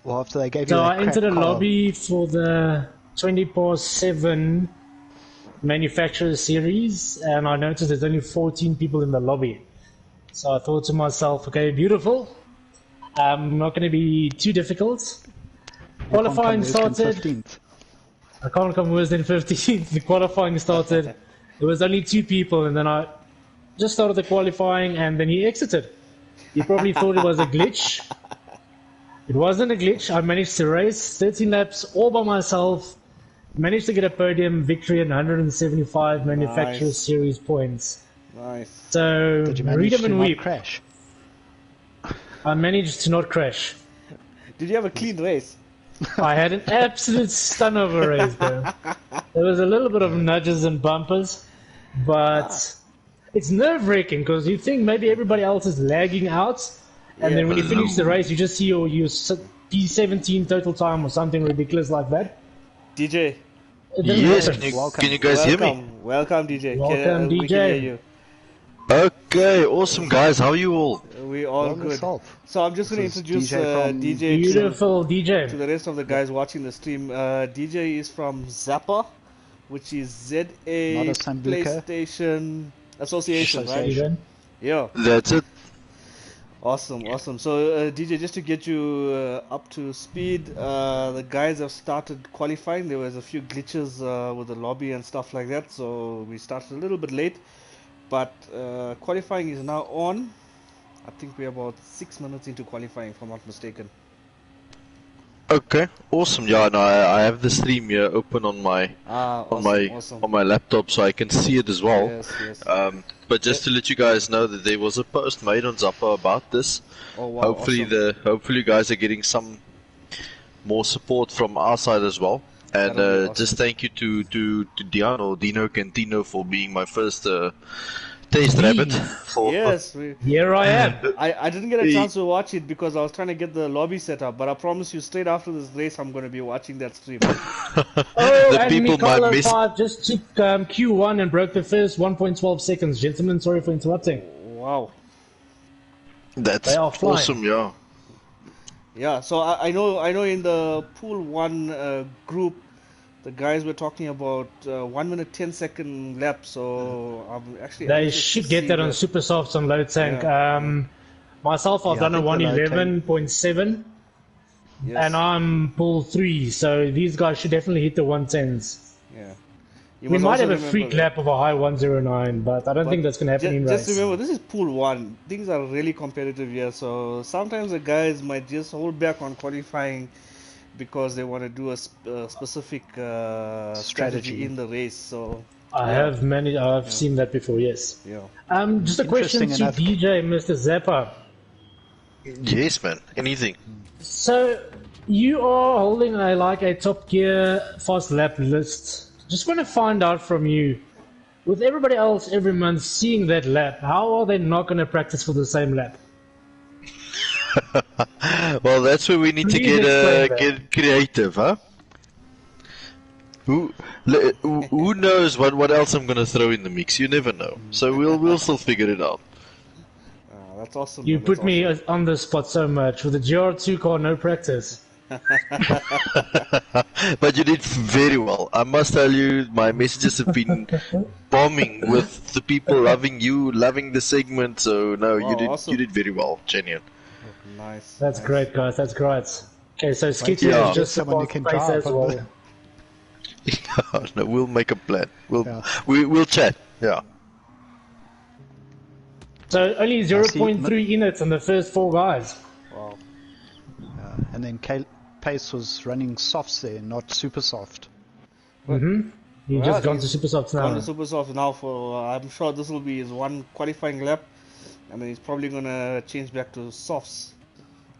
Well, after they gave you So that I entered a crap car, lobby for the 20/7 manufacturer series, and I noticed there's only 14 people in the lobby. So I thought to myself, okay, beautiful. Not going to be too difficult. you can't Qualifying come worse than started. 15th. I can't come worse than 15th. The qualifying started. There was only 2 people, and then I just started the qualifying, and then he exited. He probably thought it was a glitch. It wasn't a glitch. I managed to race 13 laps all by myself. Managed to get a podium victory and 175 manufacturer Nice. series points. Nice. So Did you read manage them to and not weep. crash? I managed to not crash. Did you have a clean race? I had an absolute stun of a race, bro. There was a little bit of nudges and bumpers, but it's nerve-wracking because you think maybe everybody else is lagging out, and then when you finish the race, you just see your P17 total time or something ridiculous like that. DJ. It didn't Yes, happen. can you guys hear me? Welcome, DJ. Welcome, We can DJ. hear you. Okay, awesome guys, how are you all? We all Well, good. yourself. So I'm just going to This is introduce DJ from DJ Beautiful to DJ. the rest of the guys watching the stream. DJ is from Zappa, which is ZA Not a Sambuca. PlayStation Association, right? Association. Yeah. That's it. Awesome. So DJ, just to get you up to speed, the guys have started qualifying. There was a few glitches with the lobby and stuff like that, so we started a little bit late. But qualifying is now on. I think we're about 6 minutes into qualifying, if I'm not mistaken. Okay, awesome. Yeah, no, I have the stream here open on my Awesome. on my laptop, so I can see it as well. Yes. But just to let you guys know that there was a post made on Zappa about this. Oh wow. Hopefully awesome. hopefully you guys are getting some more support from our side as well. And That'll be awesome. just thank you to Dion or Dino Cantino for being my first taste rabbit. For Yes, Here I am. I didn't get a chance to watch it because I was trying to get the lobby set up, but I promise you straight after this race I'm going to be watching that stream. Oh, the and people might Mikalo miss. 5 just took Q1 and broke the first 1.12 seconds. Gentlemen, sorry for interrupting. Wow. That's They are flying. awesome, yeah. Yeah, so I know in the pool 1 group the guys were talking about 1 minute 10-second lap, so I'm actually They anxious to should see get that on Super Softs on load tank. Myself, I've Yeah, I done a think the load 111.7, Yes. and I'm pool 3, so these guys should definitely hit the 110s. Yeah. You We must might also have a remember freak that- lap of a high 109, but I don't think that's going to happen in Just race. remember, this is pool 1. Things are really competitive here, so sometimes the guys might just hold back on qualifying because they want to do a specific strategy Strategy. in the race. So I've seen that before, yes. yeah. Just a question Interesting to enough- DJ, Mr. Zappa. Yes, man. Anything. So, you are holding a Top Gear fast lap list. Just want to find out from you, with everybody else every month seeing that lap, how are they not going to practice for the same lap? Well, that's where we need to Please explain that. get creative, huh? Who knows what else I'm gonna throw in the mix? You never know. So we'll still figure it out. That's awesome. You man. That's put me awesome. on the spot so much. With the GR2 car, no practice. But you did very well. I must tell you, my messages have been bombing with the people loving you, loving the segment. So no, Wow, awesome. you did very well, genuine. Nice. That's nice. great, guys. That's great. Okay, so Skitty Yeah. is just Someone who about can space drive as on well. the- No, we'll make a plan. Yeah. We'll chat. Yeah. So only 0.3 in it on the first 4 guys. Wow. And then Pace was running softs there, not super soft. You Well, just gone to he's Super Softs now. Gone to Super Soft now for. I'm sure this will be his one qualifying lap, and then he's probably gonna change back to softs.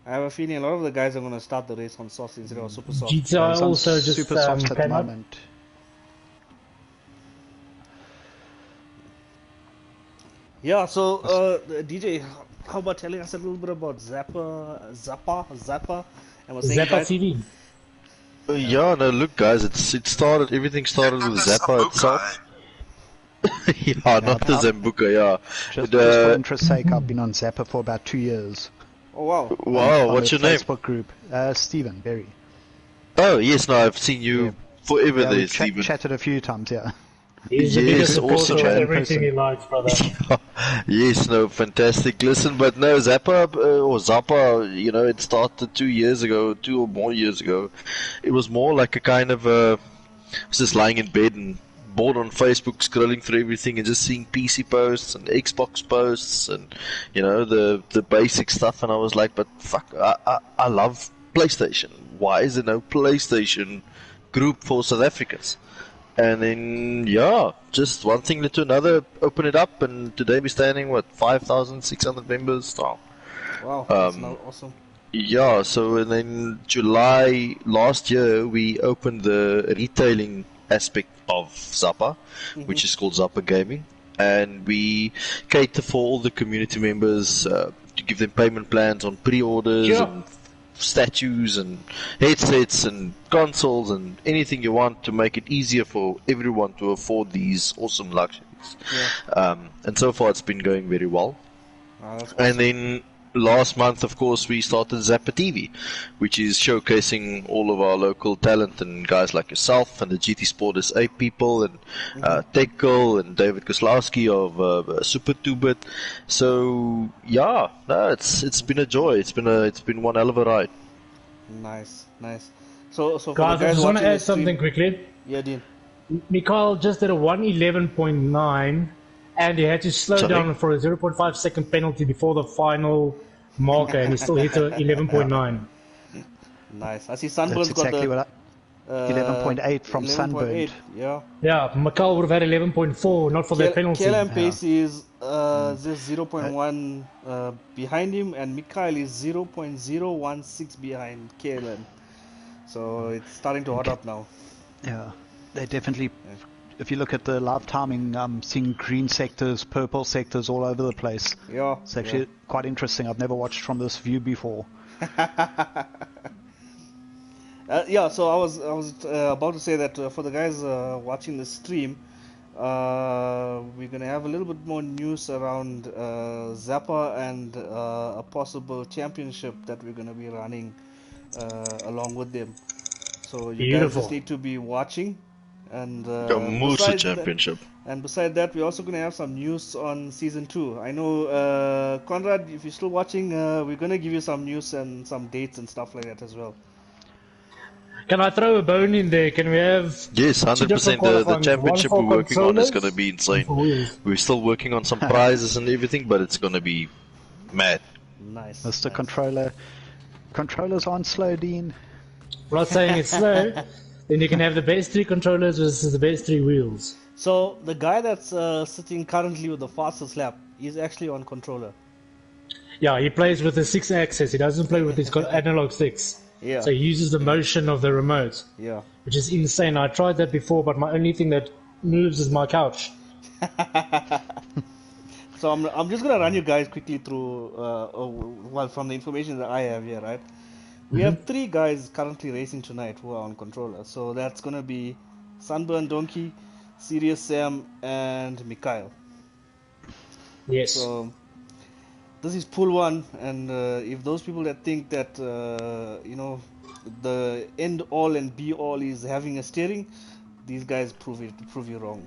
I have a feeling a lot of the guys are gonna start the race on softs instead of super soft. GTI He's on also just super soft at the came up. moment. Yeah. So, DJ, how about telling us a little bit about Zappa? And was saying Zappa guys, TV. Yeah, no, look, guys, everything started with Zappa itself. Yeah, not the Zambuca, yeah. Just But, for interest's sake, I've been on Zappa for about 2 years. Oh wow. wow, On what's the your name? Facebook group. Stephen Berry. Oh, yes, no, I've seen you forever Yeah, there, we've Stephen. chatted a few times, yeah. He's the Yes, biggest supporter awesome, of man. everything he likes, brother. Yes, no, fantastic. Listen, but no, Zappa, you know, it started 2 years ago, 2 or more years ago. It was more like a kind of I was just lying in bed and bored on Facebook, scrolling through everything and just seeing PC posts and Xbox posts and, you know, the basic stuff. And I was like, but fuck, I love PlayStation. Why is there no PlayStation group for South Africans? And then, yeah, just one thing led to another, open it up, and today we're standing, 5,600 members strong. Wow. That's now awesome. Yeah, so and then July last year, we opened the retailing aspect of Zappa, which is called Zappa Gaming. And we cater for all the community members to give them payment plans on pre-orders and statues and headsets and consoles and anything you want to make it easier for everyone to afford these awesome luxuries. And so far it's been going very well. That's awesome. And then last month, of course, we started Zappa TV, which is showcasing all of our local talent and guys like yourself and the GT Sport SA people and Tech Girl and David Koslowski of Super 2-Bit. So yeah, no, it's been a joy. It's been one hell of a ride. Nice. So for Guys, the I guys just want to watching the add something stream- quickly. Yeah, Dean. Mikhail just did a 111.9 and he had to slow Sorry? down for a 0.5 second penalty before the final marker and he still hit a 11.9. Nice. I see That's Sunburn's exactly got what I... 11.8 from 11.8, Sunburned. Yeah. Yeah, Mikhail would have had 11.4, not for that penalty. KLM pace is just 0.1 behind him, and Mikhail is 0.016 behind KLM. So it's starting to hot up now. Yeah, they definitely... If you look at the live timing, I'm seeing green sectors, purple sectors all over the place. Yeah. It's actually quite interesting. I've never watched from this view before. So I was about to say that for the guys watching the stream, we're gonna have a little bit more news around Zappa and a possible championship that we're gonna be running along with them. So you guys just need to be watching. And The Musa Championship. Beside that, we're also gonna have some news on season 2. I know Conrad, if you're still watching, we're gonna give you some news and some dates and stuff like that as well. Can I throw a bone in there? Can we have... Yes, 100%. The championship we're working on is going to be insane. We're still working on some prizes and everything, but it's going to be mad. Nice. Mr. Controller. Controllers aren't slow, Dean. I'm not saying it's slow. Then you can have the best 3 controllers versus the best 3 wheels. So the guy that's sitting currently with the fastest lap is actually on controller. Yeah, he plays with the 6-axis. He doesn't play with his analog sticks. Yeah. So he uses the motion of the remote, Yeah. which is insane. I tried that before, but my only thing that moves is my couch. So I'm just gonna run you guys quickly through well, from the information that I have here, right? We have 3 guys currently racing tonight who are on controller. So that's gonna be Sunburn Donkey, Serious Sam, and Mikhail. Yes. So this is pool 1, and if those people that think that the end all and be all is having a steering, these guys prove you wrong.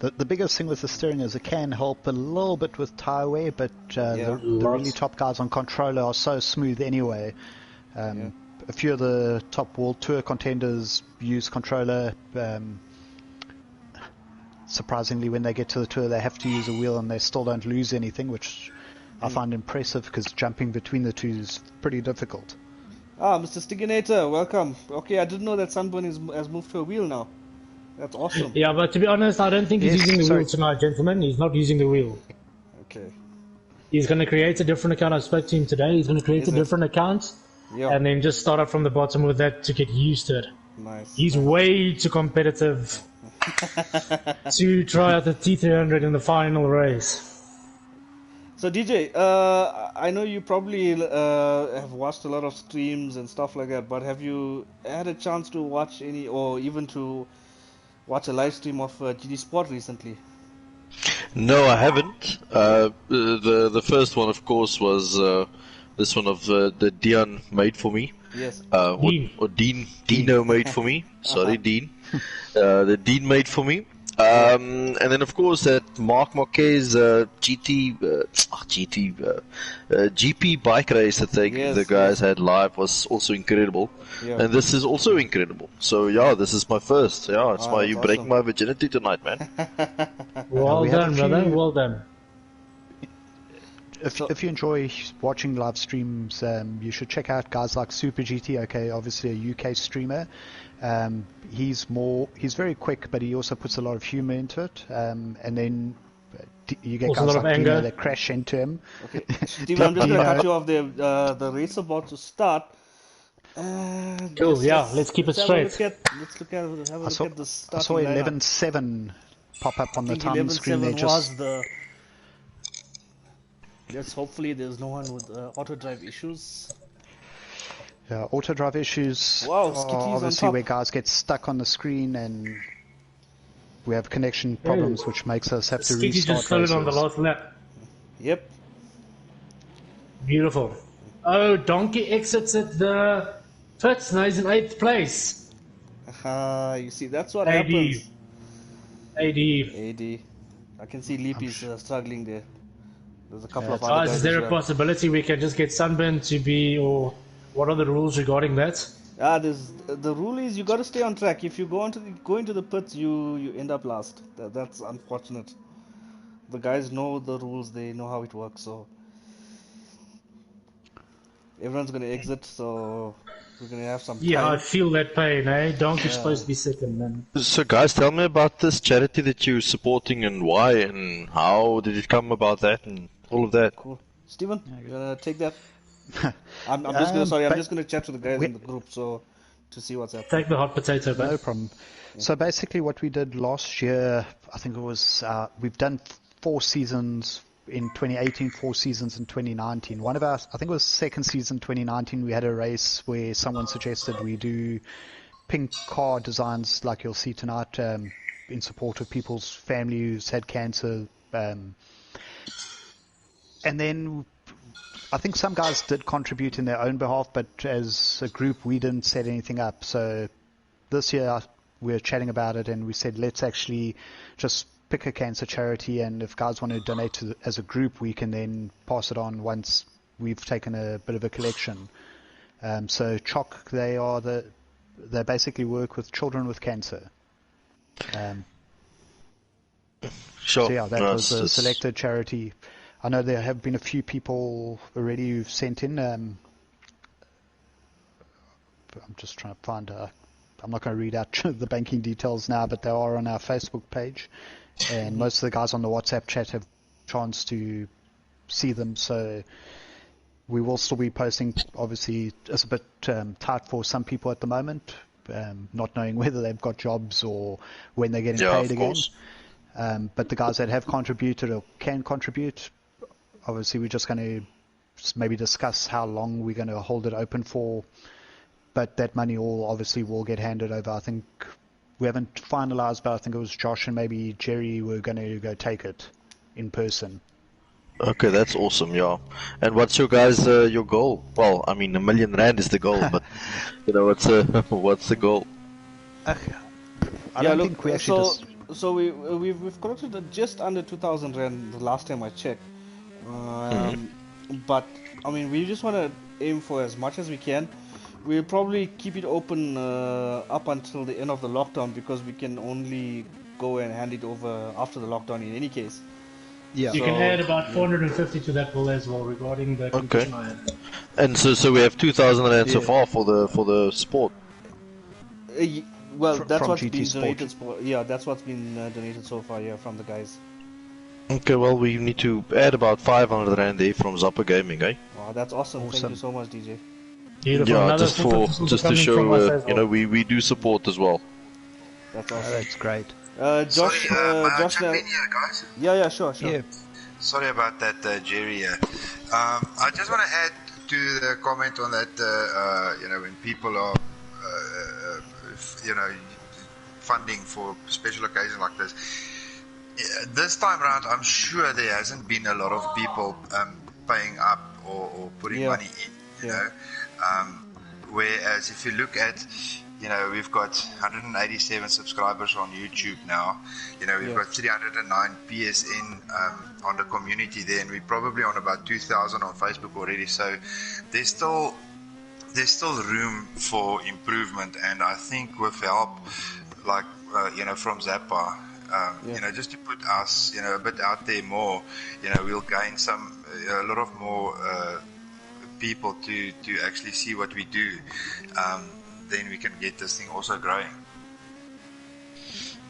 The biggest thing with the steering is it can help a little bit with tire wear, but the really top guys on controller are so smooth anyway. A few of the top World Tour contenders use controller. Surprisingly, when they get to the tour, they have to use a wheel and they still don't lose anything, which I find impressive because jumping between the two is pretty difficult. Mr. Stiginator, welcome. Okay, I didn't know that Sunburn has moved to a wheel now. That's awesome. Yeah, but to be honest, I don't think he's using the wheel tonight, gentlemen. He's not using the wheel. Okay. He's going to create a different account. I spoke to him today. He's going to create a different account and then just start up from the bottom with that to get used to it. Nice. He's way too competitive to try out the T300 in the final race. So DJ, I know you probably have watched a lot of streams and stuff like that, but have you had a chance to watch any, or even to watch a live stream of GT Sport recently? No, I haven't. The first one, of course, was this one of the Dion made for me. Yes. Or Dino made for me. Sorry, Dean. The Dean made for me. And then, of course, that Mark Marquez GP bike race that the guys had live was also incredible. Yeah. And this is also incredible. So, yeah, this is my first. Yeah, it's you break my virginity tonight, man. Well done, brother. Well done. If you enjoy watching live streams, you should check out guys like Super GT. Okay, obviously a UK streamer. He's very quick, but he also puts a lot of humor into it. And then you get also guys like Dino that crash into him. Okay, Steve, I'm just going to cut you off there. The race about to start. Cool. Yeah, let's keep it straight. Have a look at the starting I saw 11.7 pop up on the time screen. There was the. Yes, hopefully there's no one with auto drive issues. Yeah, auto drive issues are obviously where guys get stuck on the screen and we have connection problems, which makes us have to restart races. Just fell on the last lap. Yep. Beautiful. Oh, Donkey exits at the pits. Now he's in 8th place. You see, that's what happens. AD. I can see Leapy's struggling there. There's a couple of other guys. Is there a possibility we can just get Sunburn to be, or what are the rules regarding that? The rule is you got to stay on track. If you go into the pits, you end up last. That's unfortunate. The guys know the rules. They know how it works. So everyone's gonna exit. So we're gonna have some time. Yeah, I feel that pain, eh? Donkey's supposed to be second, man. So guys, tell me about this charity that you're supporting and why and how did it come about that and all of that. Cool. Steven, you gonna take that? I'm just gonna chat to the guys in the group to see what's happening. Take the hot potato back. No problem. Yeah. So basically what we did last year, I think it was, we've done 4 seasons in 2018, 4 seasons in 2019. One of our, I think it was second season 2019, we had a race where someone suggested we do pink car designs like you'll see tonight, in support of people's family who's had cancer. And then I think some guys did contribute in their own behalf, but as a group we didn't set anything up. So this year we were chatting about it and we said let's actually just pick a cancer charity, and if guys want to donate as a group we can then pass it on once we've taken a bit of a collection. So CHOC, they basically work with children with cancer. Sure. So yeah, that was a selected charity. I know there have been a few people already who've sent in. I'm just trying to find. I'm not going to read out the banking details now, but they are on our Facebook page, and most of the guys on the WhatsApp chat have chance to see them. So we will still be posting. Obviously, it's a bit tight for some people at the moment, not knowing whether they've got jobs or when they're getting paid again. But the guys that have contributed or can contribute, obviously we're just going to maybe discuss how long we're going to hold it open for. But that money all obviously will get handed over. I think we haven't finalized, but I think it was Josh and maybe Jerry were going to go take it in person. Okay, that's awesome, yeah. And what's your guys' your goal? Well, I mean, R1 million is the goal, but you know, what's the goal? I don't think we actually So we've collected just under 2,000 Rand the last time I checked. But I mean, we just want to aim for as much as we can. We'll probably keep it open up until the end of the lockdown, because we can only go and hand it over after the lockdown in any case. Yeah. You can add about 450 to that bill as well regarding the competition I had. And so we have 2,000 Rand so far for the sport. Well, that's from what's GT been Sport. donated. Yeah, that's what's been donated so far. Yeah, from the guys. Okay, well, we need to add about 500 Rand there from Zappa Gaming, eh? Wow, that's awesome. Thank you so much, DJ. Beautiful. Yeah, Another just to show, you know, we do support as well. That's awesome. That's great. Josh, Sorry, may I Josh, jump in here, guys? Yeah, sure. Yeah. Sorry about that, Jerry. I just want to add to the comment on that. You know, when people are, you know, funding for special occasions like this. This time around, I'm sure there hasn't been a lot of people paying up or putting money in. You know, whereas if you look at, you know, we've got 187 subscribers on YouTube now. You know, we've got 309 PSN on the community there, and we're probably on about 2,000 on Facebook already. So there's still room for improvement, and I think with help, like you know, from Zappa, you know, just to put us, you know, a bit out there more, you know, we'll gain a lot of more people to actually see what we do. Then we can get this thing also growing.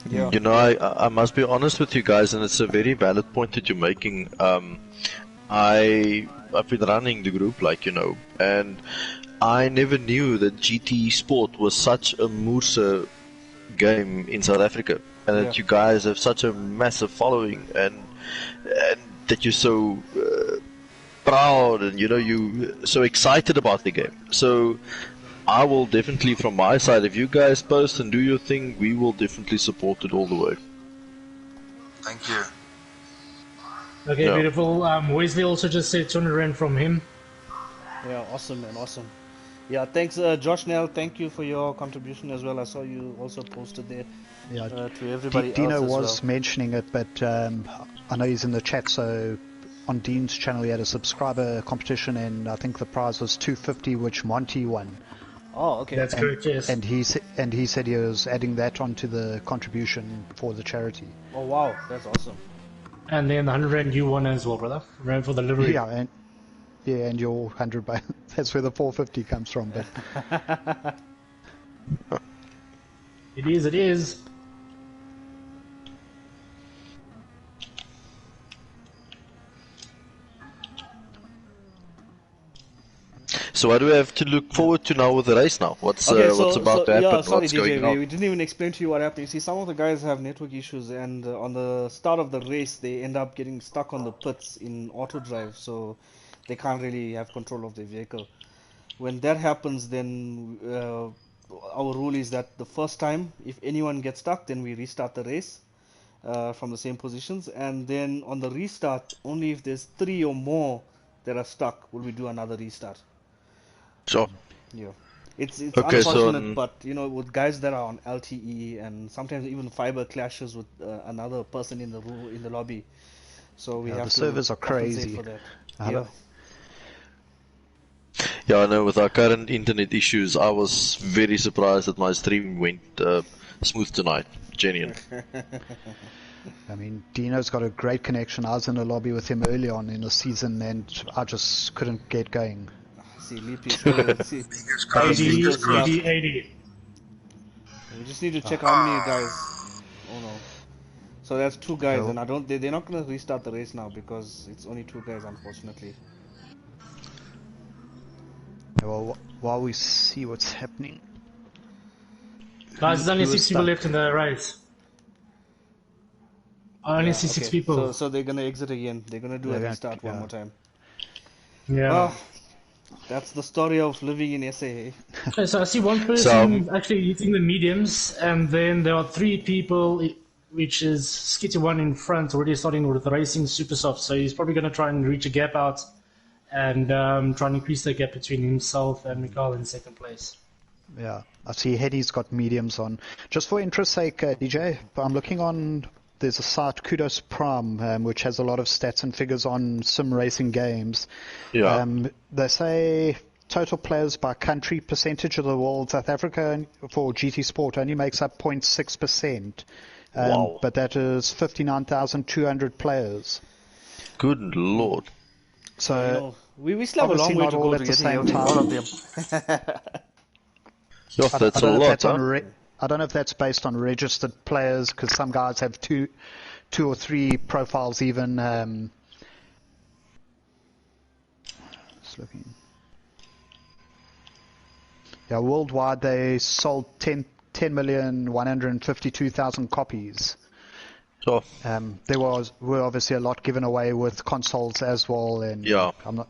Yeah. You know, I must be honest with you guys, and it's a very valid point that you're making. I've been running the group, like, you know, and I never knew that GT Sport was such a Moorse game in South Africa, and that you guys have such a massive following, and that you're so proud, and you know, you so excited about the game. So I will definitely, from my side, if you guys post and do your thing, we will definitely support it all the way. Thank you. Okay, beautiful. Wesley also just said 200 Rand from him. Yeah, awesome, man, awesome. Yeah, thanks, Josh Nell. Thank you for your contribution as well. I saw you also posted there to everybody Dino else as was mentioning it, but I know he's in the chat, so on Dean's channel he had a subscriber competition, and I think the prize was 250, which Monty won. Oh, okay. That's correct, yes. And he said he was adding that onto the contribution for the charity. Oh, wow, that's awesome. And then the 100 Rand you won as well, brother. Ran for the livery. Yeah, and your 100 by that's where the 450 comes from. But It is. So what do we have to look forward to now with the race now? What's about to happen? Yeah, sorry, what's DJ, going on? we didn't even explain to you what happened. You see, some of the guys have network issues, and on the start of the race, they end up getting stuck on the pits in auto drive, so they can't really have control of their vehicle. When that happens, then our rule is that the first time, if anyone gets stuck, then we restart the race from the same positions, and then on the restart, only if there's 3 or more that are stuck will we do another restart. Sure. Yeah, it's Okay, unfortunate, but you know, with guys that are on LTE and sometimes even fiber clashes with another person in the lobby, so we have the to servers are compensate crazy. for that. Yeah, I know. With our current internet issues, I was very surprised that my stream went smooth tonight. Genuine. I mean, Dino's got a great connection. I was in a lobby with him early on in the season, and I just couldn't get going. See, Leapy, see. Fingers crossed. Fingers crossed. 80. We just need to check how many guys. Oh no. So that's 2 guys, Cool. and they're not gonna restart the race now because it's only 2 guys, unfortunately. Well, while we see what's happening. Guys, there's only Who is 6 people stuck? left in the race. I only see 6 Okay, people. So they're gonna exit again. They're gonna do a They're gonna- restart one yeah. more time. Yeah. Oh, that's the story of living in SA. Okay, so I see one person actually hitting the mediums, and then there are 3 people, which is Skitty one in front, already starting with racing super soft. So he's probably going to try and reach a gap out and try and increase the gap between himself and Mikael in second place. Yeah, I see Hetty's got mediums on. Just for interest's sake, DJ, I'm looking on. There's a site, Kudos Prom, which has a lot of stats and figures on sim racing games. Yeah. They say total players by country percentage of the world, South Africa for GT Sport only makes up 0.6%. Wow. But that is 59,200 players. Good lord. So We still have a long obviously way not to all go at to the getting same all of time. them. Yeah, I that's a don't know if lot, that's huh? on I don't know if that's based on registered players, because some guys have two or three profiles even. Just looking. Yeah, worldwide they sold 10,152,000 copies. So, There were obviously a lot given away with consoles as well, and Yeah. I'm not.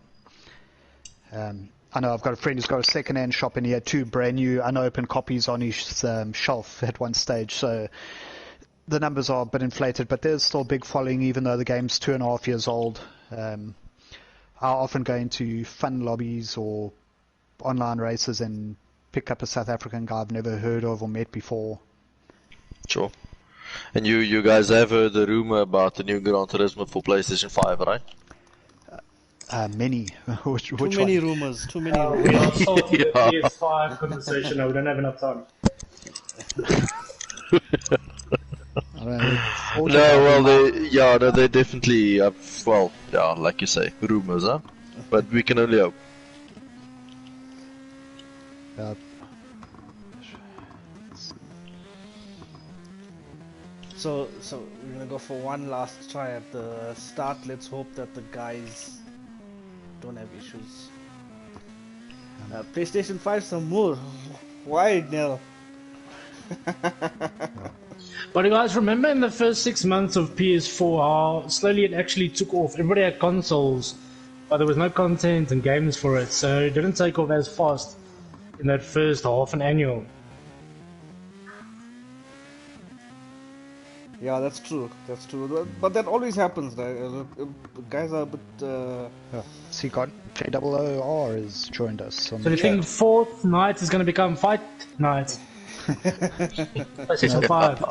I know I've got a friend who's got a second-hand shop, and he had 2 brand new unopened copies on his shelf at one stage. So the numbers are a bit inflated, but there's still a big following, even though the game's 2.5 years old. I often go into fun lobbies or online races and pick up a South African guy I've never heard of or met before. sure. And you guys have heard the rumor about the new Gran Turismo for PlayStation 5, right? Many. which Too one? many rumors. Too many We rumors. are starting the Yeah. PS5 conversation now. We don't have enough time. I don't know. No, well, they definitely have, well, yeah, like you say, rumors, huh? But we can only hope. Uh, So we're gonna go for one last try at the start. Let's hope that the guys don't have issues. PlayStation 5 some more. Why, Nell? But you guys remember in the first 6 months of PS4 how slowly it actually took off. Everybody had consoles, but there was no content and games for it, so it didn't take off as fast in that first half an annual. Yeah, that's true. That's true. But that always happens. Right? Guys are a bit. see, got JOOR has joined us. So do you think fourth night is going to become fight night? PlayStation 5.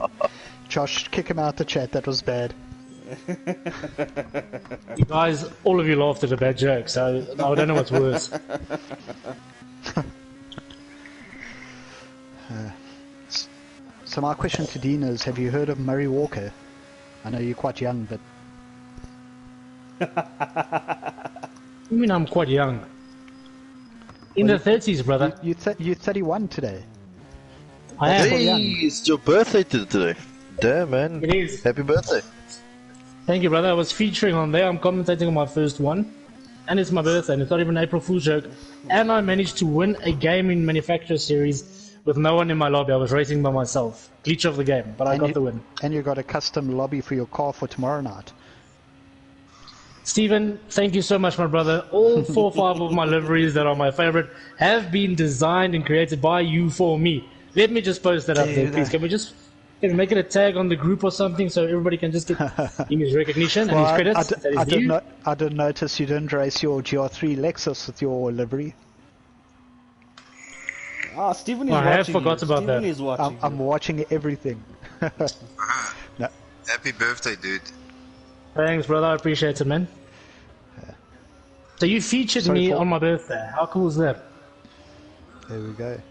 Josh, kick him out the chat. That was bad. You guys, all of you laughed at a bad joke, so I don't know what's worse. So my question to Dean is, have you heard of Murray Walker? I know you're quite young, but I mean, I'm quite young. In the 30s, brother. you're 31 today. I am. Hey, it's your birthday today. Damn, man. It is. Happy birthday. Thank you, brother. I was featuring on there. I'm commentating on my first one. And it's my birthday, and it's not even an April Fool's joke. And I managed to win a game in Manufacturer Series with no one in my lobby. I was racing by myself. Glitch of the game, but I got the win. And you got a custom lobby for your car for tomorrow night. Stephen, thank you so much, my brother. All 4 or 5 of my liveries that are my favorite have been designed and created by you for me. Let me just post that up there, please. Can we make it a tag on the group or something so everybody can just get him his recognition and his credits? I did notice you didn't race your GR3 Lexus with your livery. Stephen is I watching. have forgot about Stephen that. is watching. I'm watching everything. No. Happy birthday, dude. Thanks, brother. I appreciate it, man. So you featured me on my birthday. How cool is that? There we go.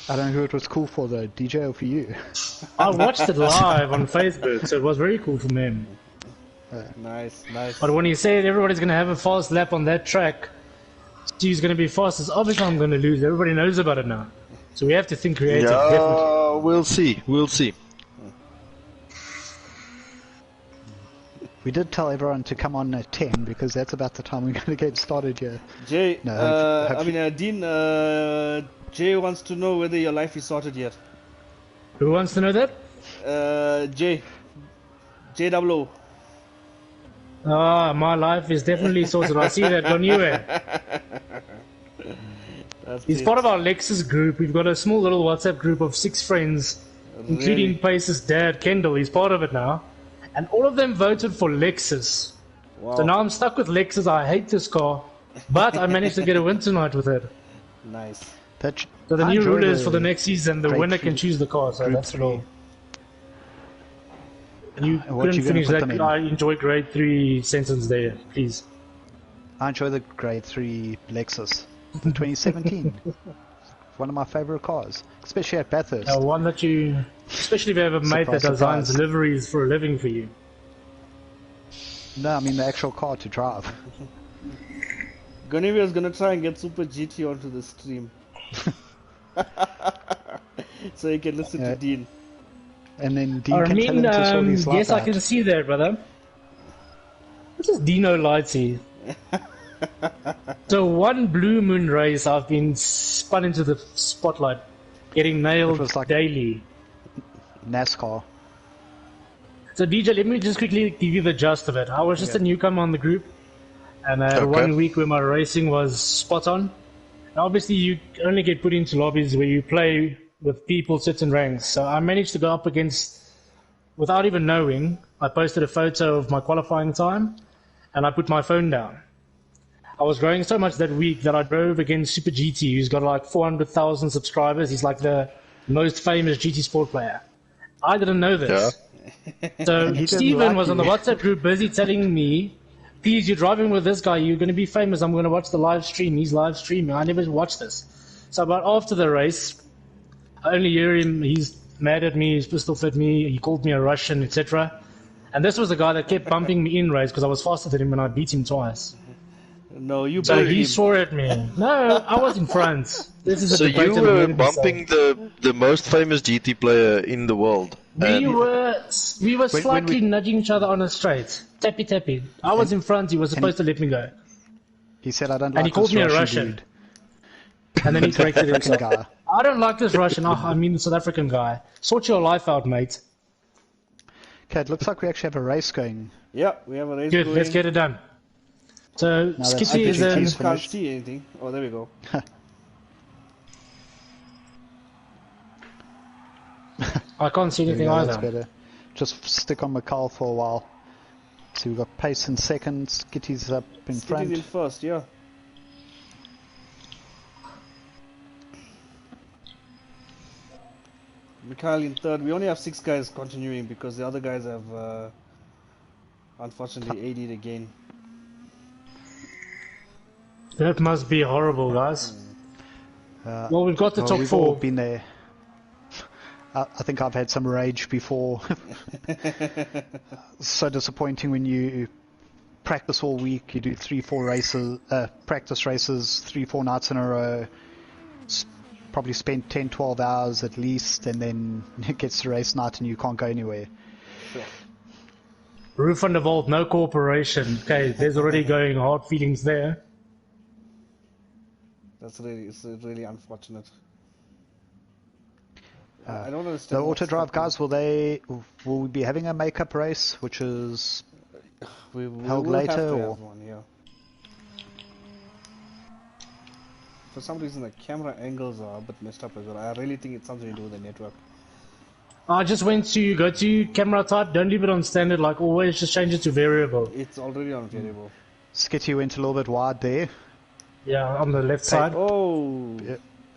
I don't know who it was cool for though, DJ or for you. I watched it live on Facebook, so it was very cool for me. Nice. But when he said everybody's going to have a fast lap on that track, he's going to be fast, it's obviously I'm going to lose. Everybody knows about it now. So we have to think creative, definitely. We'll see. We did tell everyone to come on at 10 because that's about the time we're going to get started here. Jay, No, Dean, Jay wants to know whether your life is sorted yet. Who wants to know that? JWO. Ah, my life is definitely sorted. I see that on you. He's part of our Lexus group. We've got a small little WhatsApp group of 6 friends, including Pace's dad, Kendall. He's part of it now. And all of them voted for Lexus. Wow. So now I'm stuck with Lexus. I hate this car. But I managed to get a win tonight with it. Nice. So the new rule is for the next season, the winner can choose the car. So that's the rule. And you couldn't finish that. I enjoy grade 3 sentence there, please. I enjoy the grade 3 Lexus from 2017. One of my favorite cars, especially at Bathurst. One that you, especially if you have a mate that designs liveries for a living for you. No, I mean the actual car to drive. Guinevere is gonna try and get Super GT onto the stream. So you can listen to Dean. And then Dean can tell him to sort his life yes, out. I can see that, brother. What is Dino Lightsy? So one Blue Moon race, I've been spun into the spotlight, getting nailed daily. NASCAR. So DJ, let me just quickly give you the gist of it. I was just a newcomer on the group, and I had 1 week where my racing was spot on. And obviously, you only get put into lobbies where you play with people certain ranks. So I managed to go up against, without even knowing, I posted a photo of my qualifying time, and I put my phone down. I was growing so much that week that I drove against Super GT, who's got like 400,000 subscribers. He's like the most famous GT Sport player. I didn't know this. Yeah. So Steven was on the WhatsApp group busy telling me, please, you're driving with this guy, you're going to be famous, I'm going to watch the live stream. He's live streaming. I never watched this. So about after the race, I only hear him, he's mad at me, he's pistol fed me, he called me a Russian, etc. And this was the guy that kept bumping me in race because I was faster than him and I beat him twice. No, you. So he swore at me. No, I was in front. This is so you were bumping the most famous GT player in the world. We were slightly nudging each other on a straight. Tappy tappy. I was in front. He was supposed to let me go. He said, "I don't like." And he called me a Russian. Dude. And then he corrected himself. I don't like this Russian. I mean the South African guy. Sort your life out, mate. Okay, it looks like we actually have a race going. Yeah, we have a race going. Good, let's get it done. So, Skitty is in... can't see anything. Oh, there we go. I can't see anything either. That's better. Just stick on McCall for a while. So we've got Pace in second, Skitty's up in front. Skitty's in first, yeah. Mikhail in third. We only have 6 guys continuing because the other guys have unfortunately AD'd again. That must be horrible, guys. Well, we've got the top 4. We've all been there. I think I've had some rage before. So disappointing when you practice all week, you do 3-4 races, practice races 3-4 nights in a row, probably spend 10-12 hours at least, and then it gets to race night and you can't go anywhere. Sure. Roof on the vault, no cooperation. Okay, there's already going hard feelings there. It's really unfortunate. I don't understand. The auto drive guys, will we be having a makeup race, which is held later, or? One, yeah. For some reason, the camera angles are a bit messed up as well. I really think it's something to do with the network. I just went to go to camera type. Don't leave it on standard like always. Just change it to variable. It's already on variable. Skitty went a little bit wide there. Yeah, on the left side. Oh.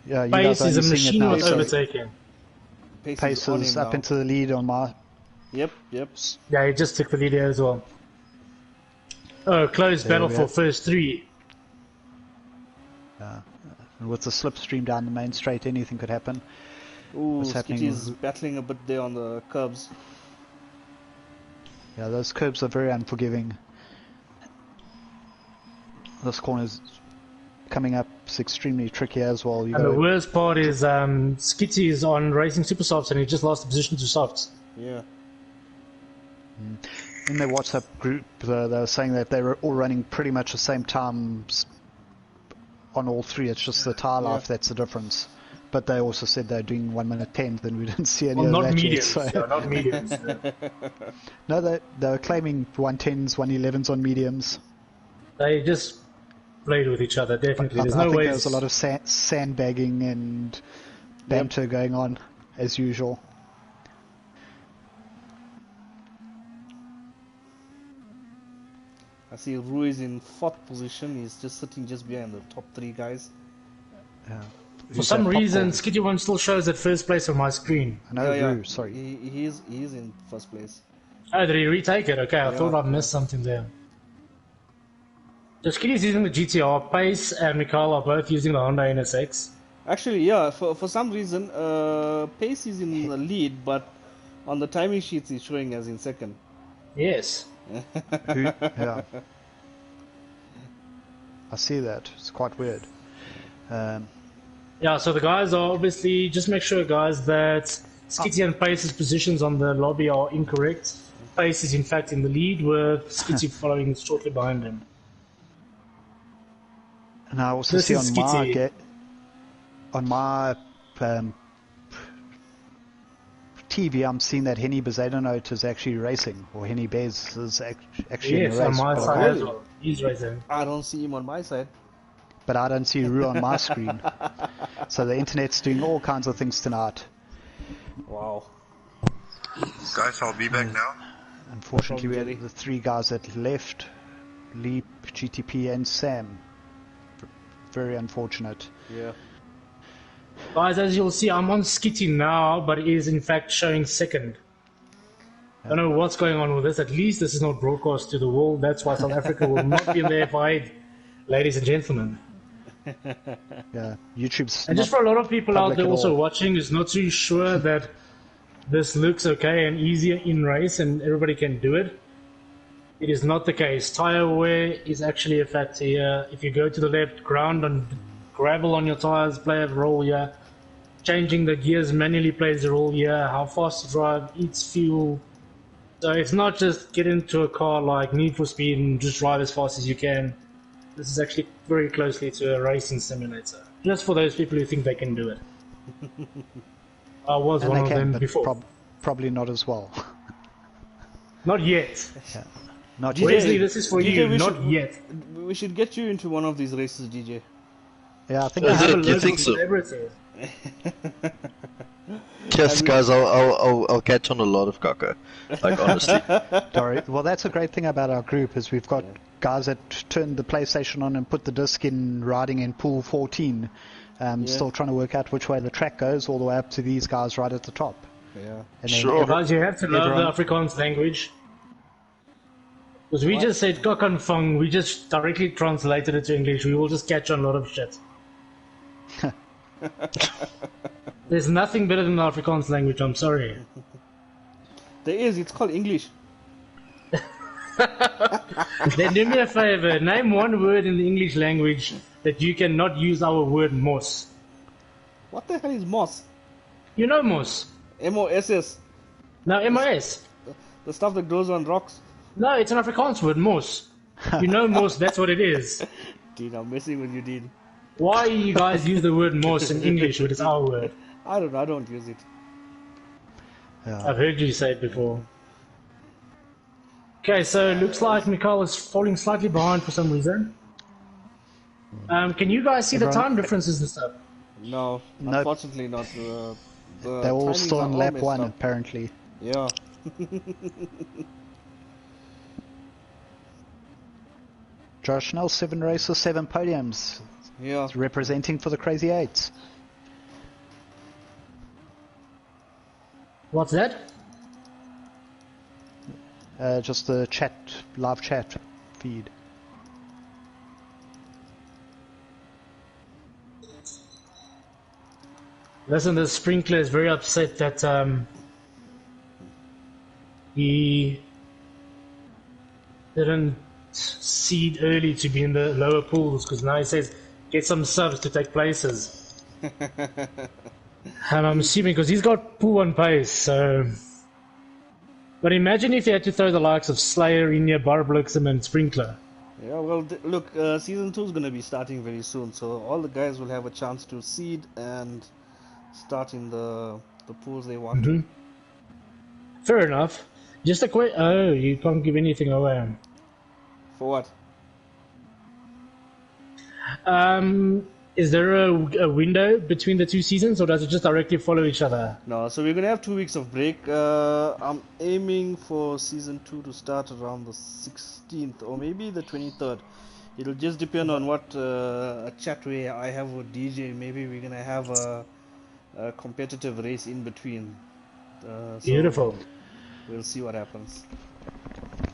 Yeah. Pace is a machine with overtaking. Pace is up into the lead on my... Yep. Yeah, he just took the lead here as well. Oh, close battle for first 3. And with the slipstream down the main straight, anything could happen. Ooh, Skitty's battling a bit there on the curbs. Yeah, those curbs are very unforgiving. This corner's coming up is extremely tricky as well. And the worst part is Skitty is on racing super softs and he just lost the position to softs. Yeah. in their WhatsApp group, they were saying that they were all running pretty much the same times on all three. It's just the tire life that's the difference. But they also said they're doing 1 minute 10th, and we didn't see any of not that mediums. yet. So. Yeah, not mediums. No, they were claiming 110s, 111s on mediums. They just played with each other, definitely. There's I no think way. there was a lot of sandbagging and banter going on, as usual. I see Rui is in 4th position. He's just sitting just behind the top 3 guys. Yeah. For some reason, Skitty One still shows at first place on my screen. No, Rue, sorry. He is in 1st place. Oh, did he retake it? Okay, I thought I missed something there. So Skitty's using the GTR, Pace and Mikhail are both using the Honda NSX. Actually, yeah, for some reason, Pace is in the lead, but on the timing sheets he's showing as in 2nd. Yes. Yeah. I see that. It's quite weird. Yeah, so the guys are obviously, just make sure, guys, that Skitty and Pace's positions on the lobby are incorrect. Pace is in fact in the lead, with Skitty following shortly behind him. And I also This see is on my TV, I'm seeing that Henny Bezadenote is actually racing, or Henny Bez is actually Yes, in a race. on my but side as well. He's racing. I don't see him on my side. But I don't see Rue on my screen. So the internet's doing all kinds of things tonight. Wow. Guys, I'll be back now. Unfortunately, we Jerry. had the 3 guys that left, Leap, GTP and Sam. Very unfortunate. Yeah. Guys, as you'll see, I'm on Skitty now, but it is in fact showing 2nd. I don't know what's going on with this. At least this is not broadcast to the world. That's why South Africa will not be in the FI8, ladies and gentlemen. Yeah, YouTube's And just for a lot of people out public there at also all. watching who's not too sure that this looks okay and easier in race and everybody can do it, it is not the case. Tire wear is actually a factor here. If you go to the left, ground and gravel on your tires play a role here. Changing the gears manually plays a role here. How fast you drive eats fuel. So it's not just get into a car like Need for Speed and just drive as fast as you can. This is actually very closely to a racing simulator. Just for those people who think they can do it. I was and one they of can, them but before. probably not as well. Not yet. Not yet. Wesley, this is for DJ, you. we Not should- yet. We should get you into one of these races, DJ. Yeah, I think Is Have a it? You look think at so? everything. Yes, guys, I'll catch on a lot of caca. Like, honestly. Dory. Well, that's a great thing about our group is we've got guys that turned the PlayStation on and put the disc in riding in pool 14. Still trying to work out which way the track goes, all the way up to these guys right at the top. Yeah. And then Sure. Guys, you have to love everyone- the Afrikaans language. Because we just said kakanfang, we just directly translated it to English. We will just catch on a lot of shit. There's nothing better than the Afrikaans language, I'm sorry. There is, it's called English. Then do me a favor, name one word in the English language that you cannot use our word mos. What the hell is moss? You know mos. MOSS. No, MOS. The stuff that grows on rocks. No, it's an Afrikaans word, mos. You know mos, that's what it is. Dean, I'm messing with you, Dean. Why you guys use the word mos in English when it's our word? I don't use it. I've heard you say it before. Okay, so it looks like Mikhail is falling slightly behind for some reason. Can you guys see the Everyone- time differences and stuff? No, Nope. unfortunately not. They're all timings still are on all lap messed 1, up. apparently. Yeah. Josh Snell, 7 races, 7 podiums. Yeah. Representing for the Crazy Eights. What's that? Just the live chat feed. Listen, the sprinkler is very upset that he didn't seed early to be in the lower pools because now he says get some subs to take places. And I'm assuming because he's got pool 1 pace, so But imagine if you had to throw the likes of Slayer, Inya, Barblixum, and Sprinkler. Yeah, well, look, season 2 is going to be starting very soon, so all the guys will have a chance to seed and start in the pools they want to. Fair enough. Just a quick. Oh, you can't give anything away. For what? Is there a window between the two seasons, or does it just directly follow each other? No, so we're going to have 2 weeks of break. I'm aiming for season 2 to start around the 16th or maybe the 23rd. It'll just depend on what a chat way I have with DJ. Maybe we're going to have a competitive race in between. So Beautiful. We'll see what happens.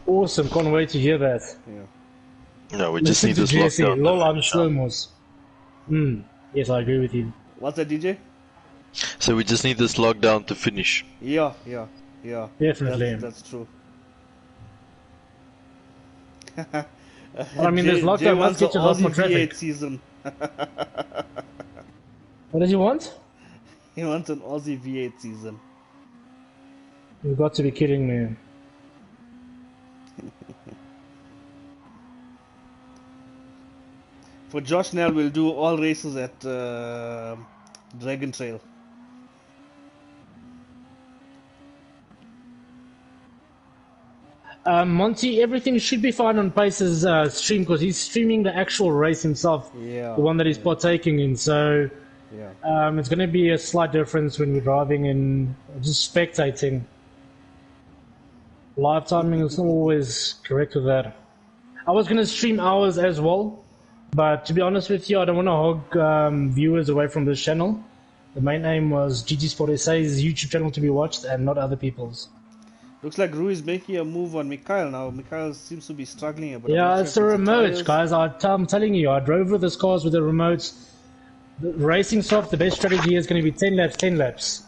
Awesome. Can't wait to hear that. Yeah. No, we just Listen need to this GSA. lockdown. Lol, I'm slow-mos. Yes, I agree with you. What's that, DJ? So we just need this lockdown to finish. Yeah. Definitely. That's true. I mean, this lockdown Jay must wants get you a lots more Aussie traffic. V8 season. What does he want? He wants an Aussie V8 season. You've got to be kidding me. For Josh Nell, we'll do all races at Dragon Trail. Monty, everything should be fine on Pace's stream because he's streaming the actual race himself, Yeah. the one that he's partaking in. So Yeah. it's going to be a slight difference when we're driving and just spectating. Live timing is not always correct with that. I was going to stream hours as well, but to be honest with you, I don't want to hog viewers away from this channel. The main aim was GTSSA's YouTube channel to be watched and not other people's. Looks like Rui is making a move on Mikhail now. Mikhail seems to be struggling a bit. Yeah, it's the remotes, guys. I'm telling you, I drove with this cars with the remotes. The racing soft, the best strategy is going to be 10 laps, 10 laps.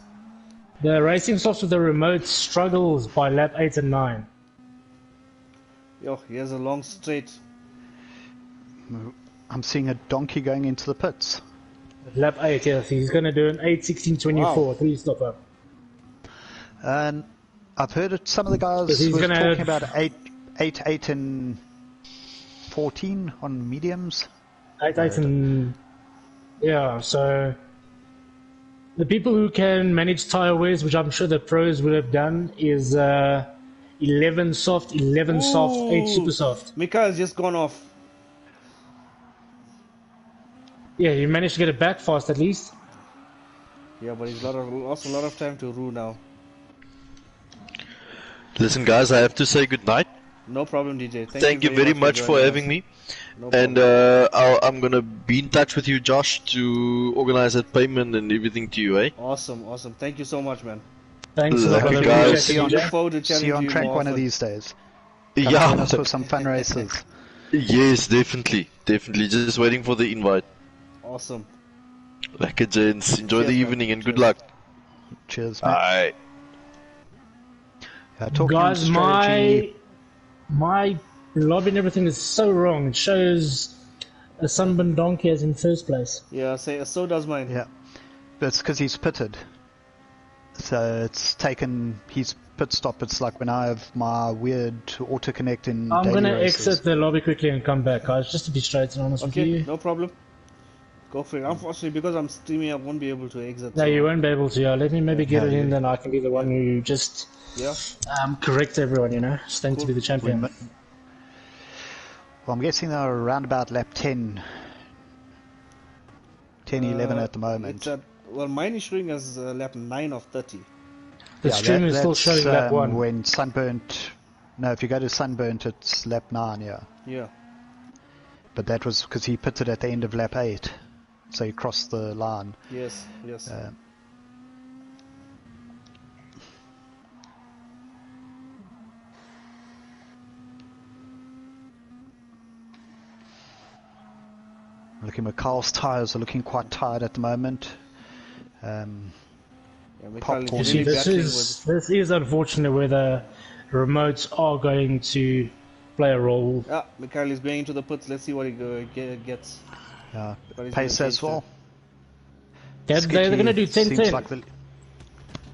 The racing softs with the remotes struggles by lap 8 and 9. Yo, he has a long straight. I'm seeing a donkey going into the pits. Lap 8, yes. He's going to do an 8, 16, 24, Wow. 3-stopper. And I've heard it, some of the guys Because he's were gonna talking have- about 8, and 14 on mediums. 8, 8 and... Yeah, so... The people who can manage tire wears, which I'm sure the pros would have done, is 11 soft, 11 soft, 8 super soft. Mikhail's just gone off. Yeah, you managed to get it back fast at least. Yeah, but he's lost a lot of time to Rue now. Listen, guys, I have to say goodnight. No problem, DJ. Thank you very much for joining having us. me. No And problem. I'm gonna be in touch with you, Josh, to organize that payment and everything to you, eh? Awesome. Thank you so much, man. Thanks a Lucky lot, brother. guys. Appreciate See it, you on, DJ. Look forward to chatting see you to on you track more one of often. these days. Come join Yeah, us for some fun races. yes, definitely. Just waiting for the invite. Awesome. Lekker gents, enjoy Cheers, the man. evening and good Cheers. luck. Cheers, mate. Bye. Talking Guys, strategy, my lobby and everything is so wrong. It shows a sunburned donkey as in first place. Yeah, so does mine. yeah, but it's because he's pitted. So it's taken his pit stop. It's like when I have my weird autoconnect in I'm daily gonna races. exit the lobby quickly and come back, guys, just to be straight and honest with Okay, you. no problem. Go for it. Unfortunately, because I'm streaming, I won't be able to exit. No, so- you won't be able to. Yeah, let me maybe get No, it in, you- then I can be the one who just Yeah. correct everyone. You know, stand to be the We champion. mi- Well, I'm guessing they're around about lap 10. 10, 11 at the moment. It's at, well, mine is showing as lap 9 of 30. The Yeah, stream is still that's, showing lap 1. When Sunburnt... No, if you go to Sunburnt, it's lap 9, yeah. Yeah. But that was because he pitted at the end of lap 8. So he crossed the line. Yes. Looking at Carl's tyres are looking quite tired at the moment. Yeah, Mikhail Pop is You You really see, battling this is unfortunate where the remotes are going to play a role. with... Ah, Mikhail is going into the pits. Let's see what he gets. But he's Pace gonna as change well. They're going to do 10-10. Seems like the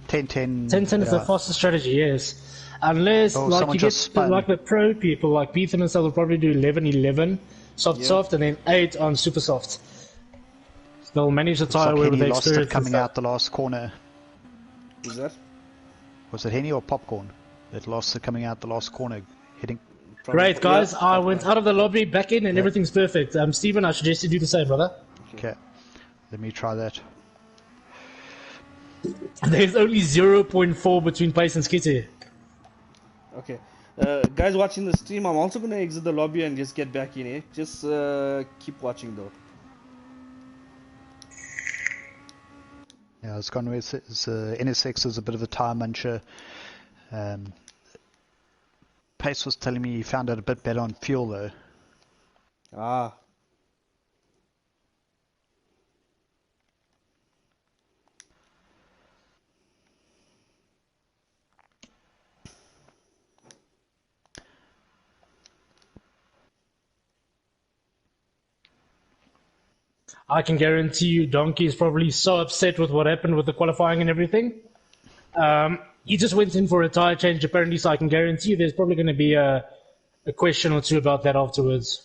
10-10. 10-10 is the yeah. fastest strategy, yes. Unless, Oh, like, someone you get just spun. like the pro people, like Beethan and stuff, will probably do 11-11, soft, Yeah. soft, and then 8 on super soft. They'll manage the Looks tire like with Henny the lost experience it and coming stuff. out the last corner. Who's that? Was it Henny or Popcorn that lost it coming out the last corner? Hitting. Probably Great, guys. yeah, I went out of the lobby, back in, and Yeah. everything's perfect. Stephen, I suggest you do the same, brother. Okay, let me try that. There's only 0.4 between Pace and Skitty. Okay. Guys watching the stream, I'm also going to exit the lobby and just get back in, eh? Just keep watching though. Yeah, it's gone with NSX is a bit of a tire muncher. Pace was telling me he found it a bit better on fuel though. Ah. I can guarantee you Donkey is probably so upset with what happened with the qualifying and everything. He just went in for a tire change apparently, so I can guarantee you there's probably going to be a question or two about that afterwards.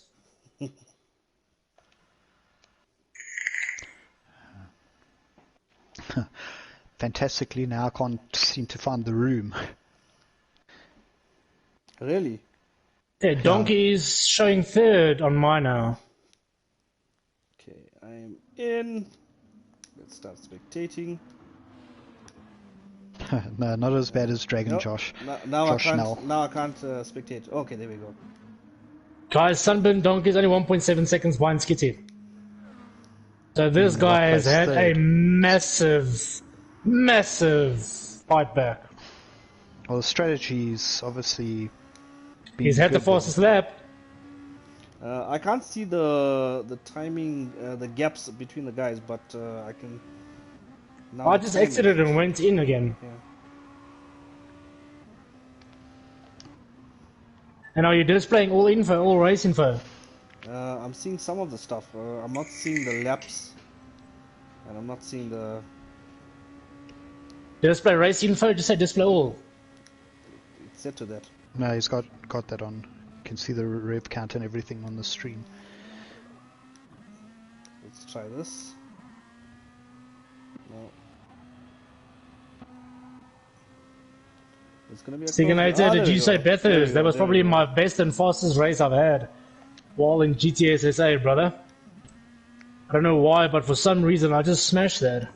Fantastically, now I can't seem to find the room. Really? Yeah, Donkey is showing third on mine now. Okay, I'm in. Let's start spectating. No, not as bad as Dragon Nope. Josh. Now Josh I Snell. can't. Now I can't spectate. Okay, there we go. Guys, Sunburn Donkey is only 1.7 seconds behind Skitty. So this What guy has place had a third? massive fight back. Well, the strategy's obviously been He's had the good there. fastest lap. I can't see the timing, the gaps between the guys, but I can. Now I the just timing. exited and went in again. Yeah. And are you displaying all info, all race info? I'm seeing some of the stuff. I'm not seeing the laps, and I'm not seeing the. Display race info, just say display all. It's set to that. No, he's got that on. You can see the rev count and everything on the stream. Let's try this. No. It's gonna be a Signator, close one. did There you we say go. There we Bethers? go, That was there we probably go. my best and fastest race I've had while in GTSSA, brother. I don't know why, but for some reason I just smashed that.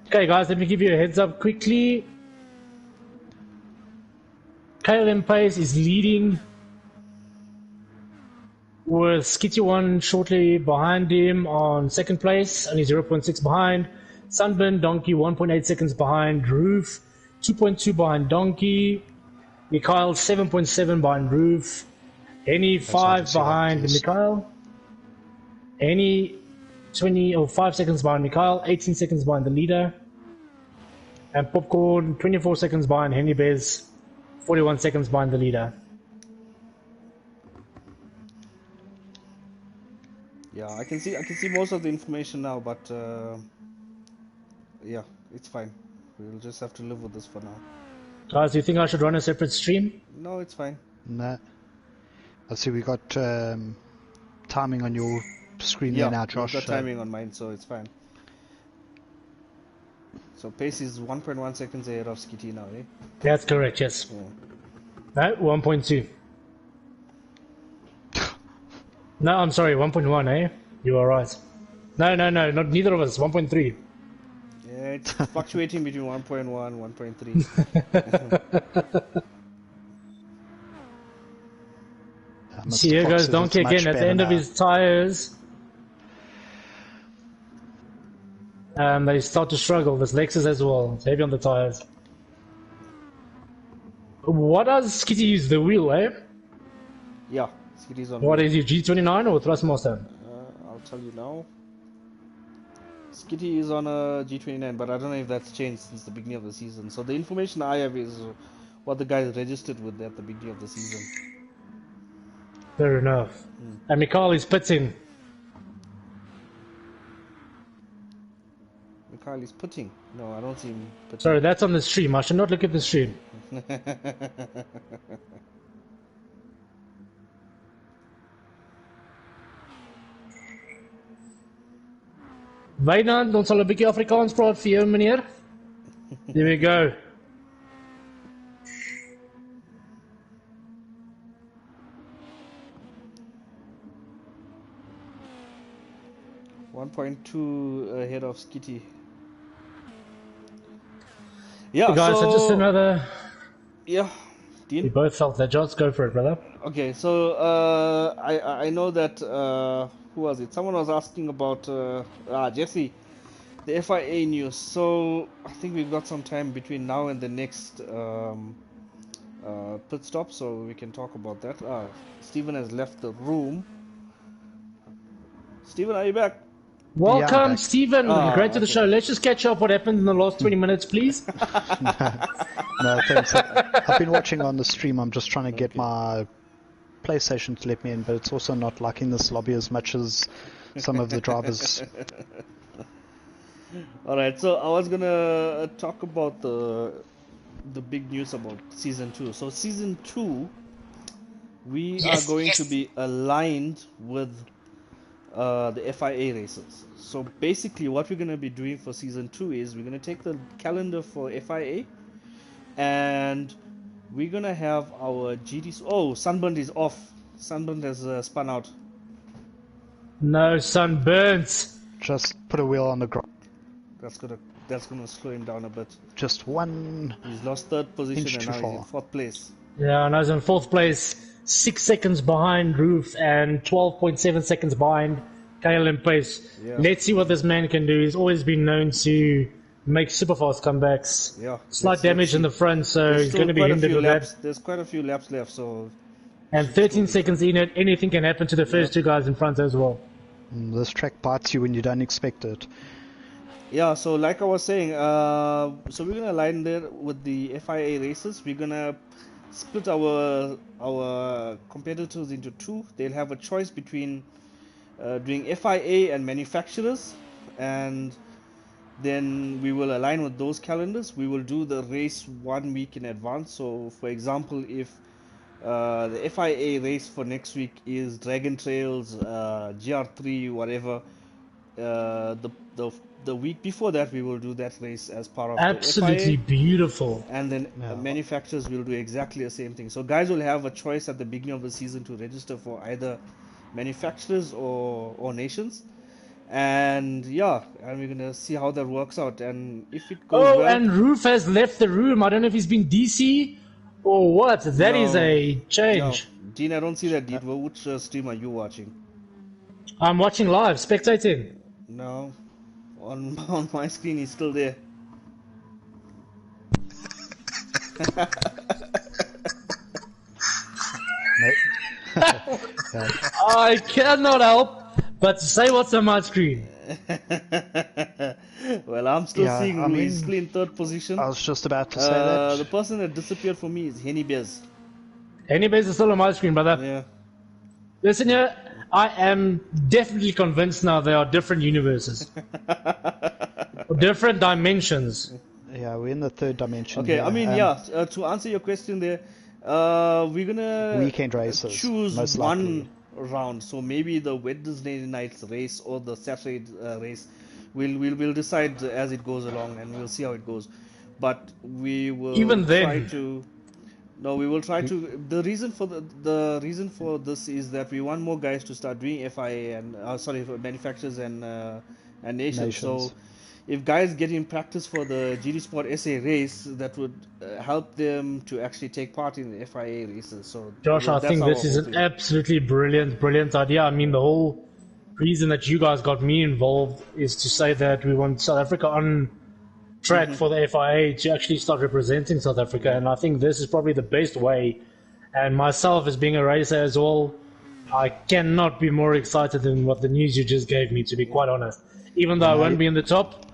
Okay, guys, let me give you a heads up quickly. KLM Pace is leading with Skitty 1 shortly behind him on second place, only 0.6 behind. Sunburn Donkey 1.8 seconds behind Roof, 2.2 behind Donkey. Mikhail 7.7 behind Roof. Henny just 5 want to see what behind it is. Mikhail. Henny 5 seconds behind Mikhail, 18 seconds behind the leader. And Popcorn 24 seconds behind Henny Bez, 41 seconds behind the leader. Yeah, I can see most of the information now, but yeah, it's fine. We'll just have to live with this for now. Guys, do you think I should run a separate stream? No, it's fine. Nah. I see we got timing on your screen Yeah, there now, we've Josh. got so- timing on mine, so it's fine. So pace is 1.1 seconds ahead of Skitty now, eh? That's correct, yes. Yeah. No, 1.2. No, I'm sorry, 1.1, eh? You are right. No, not neither of us, 1.3. Yeah, it's fluctuating between 1.1 and 1.3. I must See, here have goes foxed it, Donkey it's much again at the better end of now. his tires. They start to struggle. This Lexus as well. It's heavy on the tires. What does Skitty use? The wheel, eh? Yeah, Skitty's on. What is he, G29 or Thrustmaster? I'll tell you now. Skitty is on a G29, but I don't know if that's changed since the beginning of the season. So the information I have is what the guys registered with at the beginning of the season. Fair enough. And Mikhail is pitting. Mikhail Mikhail is putting. No, I don't see him putting. Sorry, that's on the stream. I should not look at the stream. Wynand, ons sal 'n bietjie Afrikaans praat vir jou, meneer. There we go. .2 ahead of Skitty. Yeah, Hey guys, so just another... Yeah, Dean? We both felt that. Just go for it, brother. Okay, so I know that who was it? Someone was asking about Jesse, the FIA news. So I think we've got some time between now and the next pit stop, so we can talk about that. Stephen has left the room. Stephen, are you back? Welcome, Yeah, Stephen. Great to the okay. show. Let's just catch up what happened in the last 20 minutes, please. No, thanks. I've been watching on the stream. I'm just trying to get my PlayStation to let me in, but it's also not liking this lobby as much as some of the drivers. Alright, so I was gonna talk about the big news about season 2. So season 2, we are going to be aligned with the FIA races. So basically what we're going to be doing for season 2 is we're going to take the calendar for FIA and we're going to have our GTs. Oh, Sunburnt is off. Sunburnt has spun out. No sunburns. Just put a wheel on the ground. That's gonna slow him down a bit. Just one. He's lost third position Inch and too now he's in far. 4th place. Yeah, and I was in 4th place, 6 seconds behind Roof and 12.7 seconds behind KLM Pace. Yeah. Let's see what this man can do. He's always been known to make super fast comebacks. Yeah. Slight damage in the front, so There's he's still going to be quite a hindered few with laps. that. There's quite a few laps left, so And 13 seconds in it, anything can happen to the first two guys in front as well. This track bites you when you don't expect it. yeah, so like I was saying, so we're gonna align there with the FIA races. We're gonna split our competitors into two. They'll have a choice between doing FIA and manufacturers, and then we will align with those calendars. We will do the race 1 week in advance. So for example, if the FIA race for next week is Dragon Trails, GR3, whatever, the week before that we will do that race as part of Absolutely the FIA, beautiful. and then Yeah. manufacturers will do exactly the same thing. So guys will have a choice at the beginning of the season to register for either manufacturers or nations, and yeah, and we're gonna see how that works out, and if it goes Oh, well. and Roof has left the room. I don't know if he's been DC or what. That is No. a No, change. Dean, I don't see that. Dean, which stream are you watching? I'm watching live, spectating. No, on my screen he's still there. Nope. Yeah. I cannot help but to say what's on my screen. Well, I'm still Yeah, seeing I him. mean, He's still in third position. I was just about to say The that. person that disappeared for me is Henny Bez. Anyways, it's still on my screen, brother. Yeah. Listen here, I am definitely convinced now there are different universes. Different dimensions. Yeah, we're in the third dimension. Okay, here. I mean, to answer your question there, we're gonna Weekend races, choose most one round. So maybe the Wednesday night's race or the Saturday race. We'll decide as it goes along, and we'll see how it goes. But we will Even then. try to. No, we will try to. The reason for the reason for this is that we want more guys to start doing FIA and for manufacturers and nations. So Nations. if guys get in practice for the GT Sport SA race, that would help them to actually take part in the FIA races. So Josh, I that's think our this is whole an thing. absolutely brilliant idea. I mean, the whole reason that you guys got me involved is to say that we want South Africa on track for the FIA to actually start representing South Africa, and I think this is probably the best way. And myself, as being a racer as well, I cannot be more excited than what the news you just gave me, to be quite honest. Even though I won't be in the top,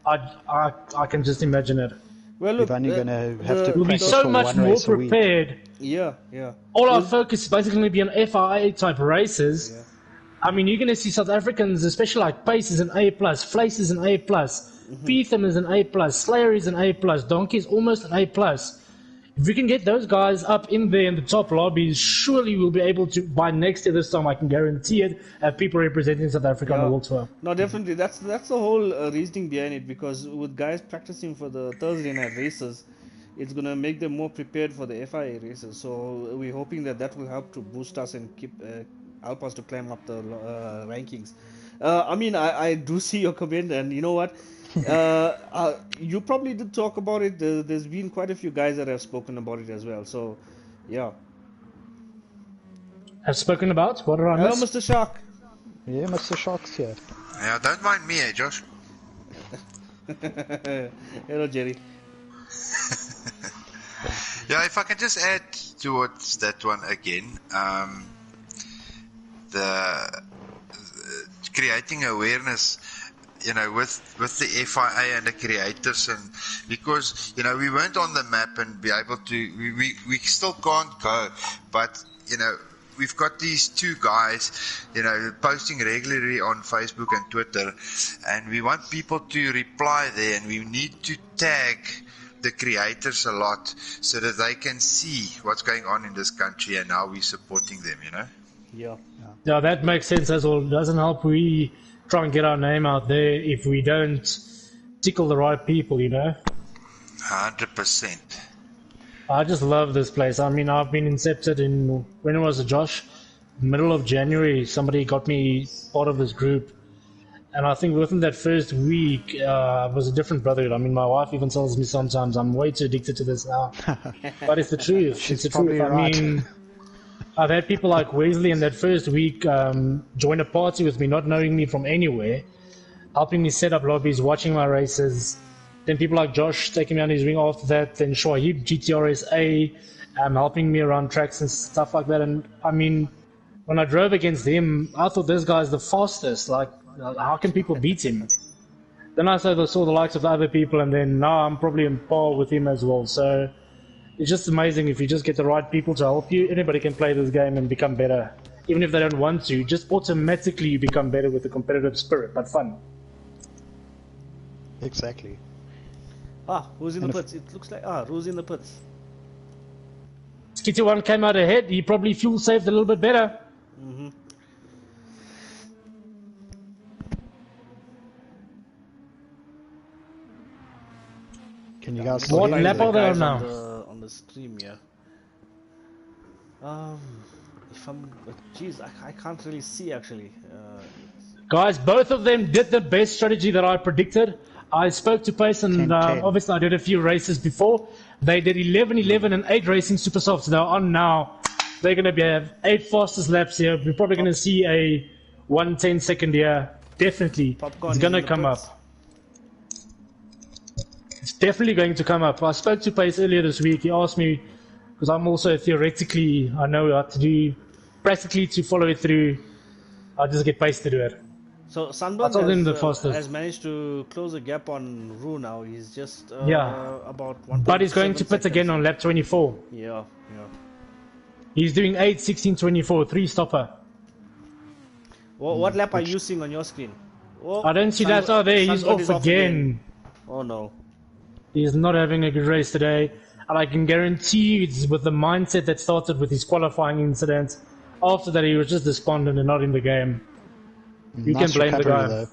I can just imagine it. Well, look, We're only going to have to We'll be practice so for much one more race a week. prepared. yeah. All our focus is basically going to be on FIA type races. Yeah. I mean, you're going to see South Africans, especially like Pace is an A+, Flace is an A+, Beetham is an A+, Slayer is an A+, Donkey is almost an A+. If we can get those guys up in there in the top lobbies, surely we'll be able to, by next year this time, I can guarantee it, have people representing South Africa on the World Tour. No, definitely. That's the whole reasoning behind it, because with guys practicing for the Thursday night races, it's going to make them more prepared for the FIA races. So we're hoping that will help to boost us and help us to climb up the rankings. I mean, I do see your comment, and you know what? You probably did talk about it. There's been quite a few guys that have spoken about it as well. So, yeah. Have spoken about? What are I Hello, missed? Mr. Shark. Yeah, Mr. Shark's here. Yeah, don't mind me, Josh. Hello, Jerry. Yeah, if I can just add towards that one again, the creating awareness, you know, with the FIA and the creators, and because, you know, we weren't on the map and be able to, we still can't go, but, you know, we've got these two guys, you know, posting regularly on Facebook and Twitter, and we want people to reply there, and we need to tag the creators a lot so that they can see what's going on in this country and how we're supporting them, you know? Yeah, that makes sense as well. It doesn't help we try and get our name out there if we don't tickle the right people, you know? 100%. I just love this place. I mean, I've been incepted in, when was it, Josh? Middle of January, somebody got me part of this group. And I think within that first week, it was a different brotherhood. I mean, my wife even tells me sometimes I'm way too addicted to this now. But it's the truth. It's the truth. right. I mean, I've had people like Wesley in that first week join a party with me, not knowing me from anywhere, helping me set up lobbies, watching my races. Then people like Josh taking me on his wing after that. Then Shoaib, GTSSA, helping me around tracks and stuff like that. And I mean, when I drove against him, I thought this guy's the fastest. Like, how can people beat him? Then I saw the likes of the other people, and then now I'm probably on par with him as well. So it's just amazing if you just get the right people to help you. Anybody can play this game and become better. Even if they don't want to, just automatically you become better with a competitive spirit, but fun. Exactly. Who's in the pits? It looks like, who's in the pits? Skitty one came out ahead. He probably fuel saved a little bit better. Mm-hmm. Can you guys What hear me lap there? are they on Guys now? on the stream, yeah. If I'm, geez, I can't really see actually. Guys, both of them did the best strategy that I predicted. I spoke to Pace, and 10-10. obviously I did a few races before. They did 11-11 and 8 racing super softs. They're on now. They're going to have 8 fastest laps here. We're probably going to see a 1:10 second here. Definitely. Popcorn It's going to in the come pits. up. It's definitely going to come up. I spoke to Pace earlier this week. He asked me, because I'm also theoretically, I know what to do, practically to follow it through. I'll just get Pace to do it. So Sunburn That's all in the fastest. has managed to close the gap on Rue now. He's just about 1. But he's going to pit again on lap 24. Yeah. He's doing 8:16.24, 3 stopper. What lap are you seeing on your screen? Oh, I don't see that. Oh, there, he's Sunburn off is again. Oh no. He's not having a good race today. And I can guarantee you it's with the mindset that started with his qualifying incident. After that, he was just despondent and not in the game. You Nice can blame the recovery, guy. though.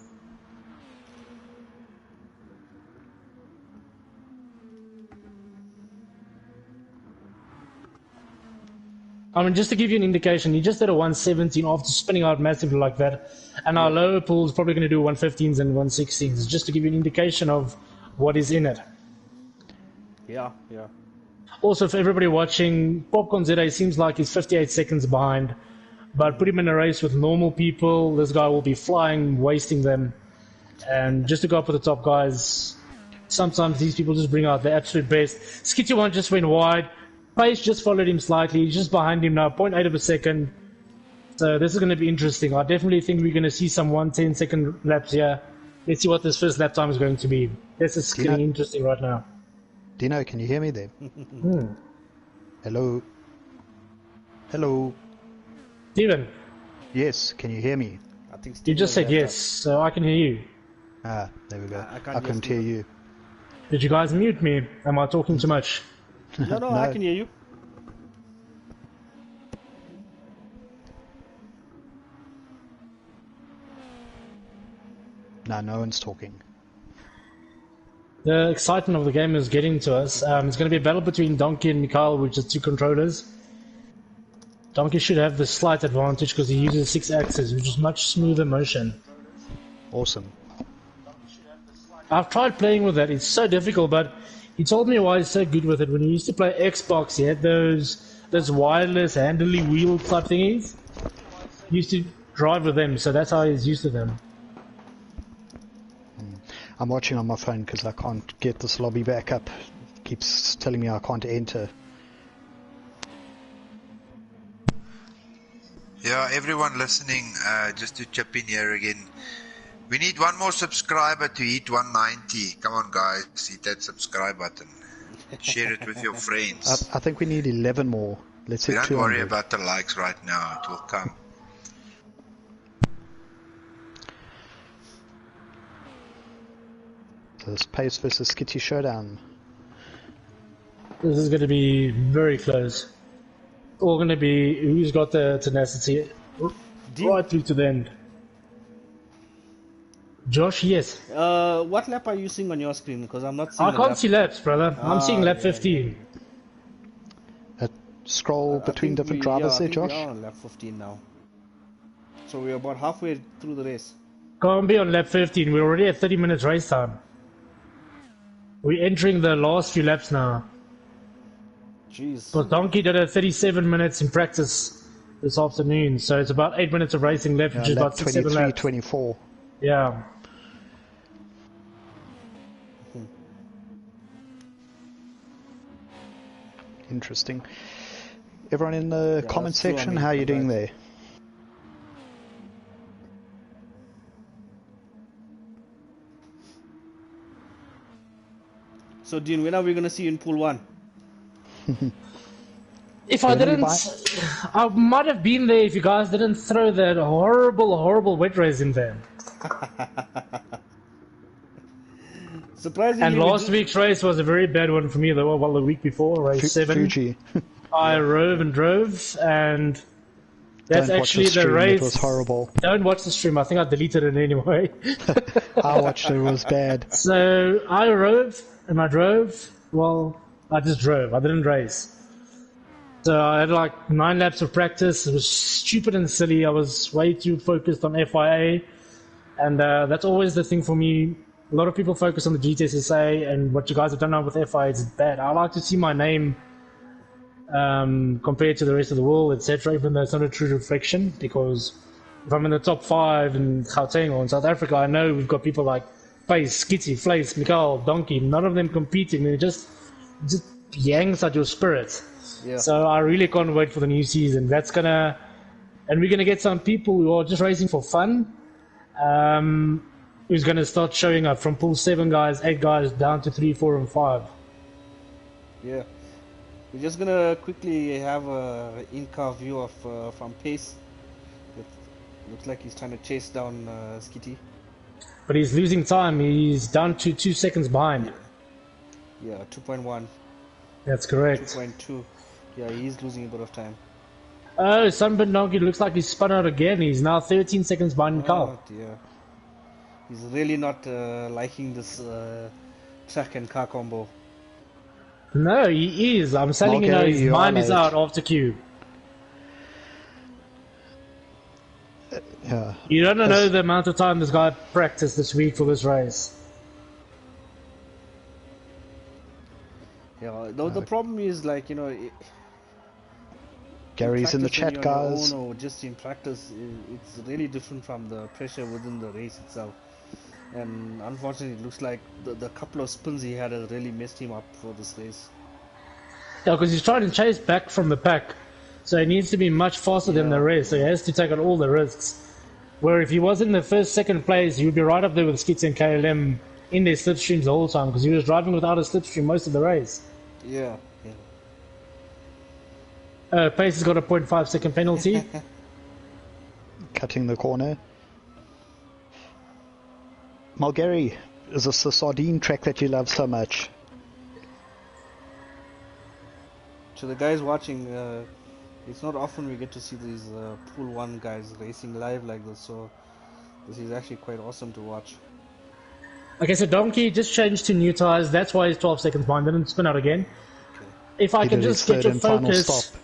I mean, just to give you an indication, he just did a 117 after spinning out massively like that. And our lower pool is probably going to do 115s and 116s, just to give you an indication of what is in it. Yeah. Also, for everybody watching, Popcorn ZA seems like he's 58 seconds behind. But put him in a race with normal people, this guy will be flying, wasting them. And just to go up with the top guys, sometimes these people just bring out the absolute best. Skitty one just went wide. Pace just followed him slightly. He's just behind him now, 0.8 of a second. So this is going to be interesting. I definitely think we're going to see some 1:10 second laps here. Let's see what this first lap time is going to be. This is getting interesting right now. Dino, can you hear me there? Hello? Hello? Steven, Yes, can you hear me? I think you Steve just has said left yes, so I can hear you. Ah, there we go. I I can't couldn't hear hear you. Did you guys mute me? Am I talking too much? No, I can hear you. No one's talking. The excitement of the game is getting to us. It's going to be a battle between Donkey and Mikhail, which is 2 controllers. Donkey should have the slight advantage because he uses 6 axes, which is much smoother motion. Awesome. I've tried playing with that. It's so difficult, but he told me why he's so good with it. When he used to play Xbox, he had those wireless, handily wheel type thingies. He used to drive with them, so that's how he's used to them. I'm watching on my phone because I can't get this lobby back up. It keeps telling me I can't enter. Yeah, everyone listening, just to chip in here again. We need one more subscriber to hit 190. Come on, guys, hit that subscribe button. Share it with your friends. I think we need 11 more. Let's hit Don't 200. worry about the likes right now. It will come. So this Pace versus Skitty showdown. This is going to be very close. All going to be who's got the tenacity right through to the end. Josh, yes. What lap are you seeing on your screen? Because I'm not seeing. I can't see laps, brother. I'm seeing lap 15. Scroll between different drivers there, Josh. We are on lap 15 now. So we're about halfway through the race. Can't be on lap 15. We're already at 30 minutes race time. We're entering the last few laps now. Jeez. But Donkey did a 37 minutes in practice this afternoon, so it's about 8 minutes of racing left, which is lap about 6, 7 laps. 24. Yeah. Interesting. Everyone in the comment that's true, section, I mean, how are you doing there? So, Dean, when are we going to see you in pool 1? If I didn't, I might have been there if you guys didn't throw that horrible wet race in there. Surprisingly, And last week's race was a very bad one for me, though. Well, the week before, race 7. Fuji. I rove and drove, and that's Don't actually watch the the stream, race. It was horrible. Don't watch the stream. I think I deleted it anyway. I watched it. It was bad. So I rove and I drove. Well, I just drove. I didn't race. So I had like 9 laps of practice. It was stupid and silly. I was way too focused on FIA, and that's always the thing for me. A lot of people focus on the GTSSA, and what you guys have done now with FIA is bad. I like to see my name compared to the rest of the world, etc., even though it's not a true reflection, because if I'm in the top 5 in Gauteng or in South Africa, I know we've got people like Pace, Skitty, Flace, Mikhail, Donkey, none of them competing, and it just yanks at your spirit. Yeah. So I really can't wait for the new season. And we're gonna get some people who are just racing for fun, who's gonna start showing up from pool 7 guys, 8 guys, down to 3, 4, and 5. Yeah. We're just gonna quickly have a in-car view of from Pace. It looks like he's trying to chase down Skitty. But he's losing time. He's down to 2 seconds behind. Yeah, 2.1, That's correct. 2.2. Yeah, he's losing a bit of time. Oh, Sunburn Donkey looks like he's spun out again. He's now 13 seconds behind Mikhail. Oh dear. He's really not liking this track and car combo. No, he is. I'm telling you now, his mind is out after Q. Yeah. You don't know the amount of time this guy practiced this week for this race. Yeah, the problem is, like, you know, Gary's in the chat, guys. Or just in practice, it's really different from the pressure within the race itself. And unfortunately, it looks like the couple of spins he had has really messed him up for this race. Yeah, because he's trying to chase back from the pack. So he needs to be much faster than the rest. So he has to take on all the risks. Where if he was in the first, second place, he would be right up there with Skits and KLM in their slipstreams the whole time, because he was driving without a slipstream most of the race. Yeah. Pace has got a 0.5 second penalty. Cutting the corner. Mulgary, is this the sardine track that you love so much? To the guys watching, it's not often we get to see these Pool 1 guys racing live like this, so this is actually quite awesome to watch. Okay, so Donkey just changed to new tires. That's why he's 12 seconds behind. Didn't spin out again. Okay. If I He can did his just get third your and final focus stop.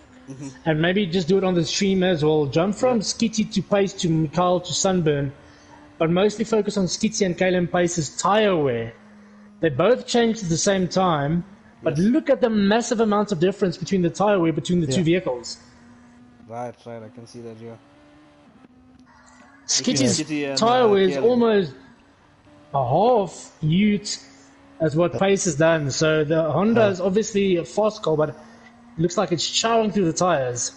and maybe just do it on the stream as well. Jump from Skitty to Pace to Mikhail to Sunburn, but mostly focus on Skitty and Kalen Pace's tire wear. They both changed at the same time, but look at the massive amount of difference between the tire wear between the two vehicles. Right, I can see that, yeah. Skitty's Skitty and, tire wear is Kalen. almost a half ute as what Pace has done. So the Honda is obviously a fast car, but it looks like it's chowing through the tires.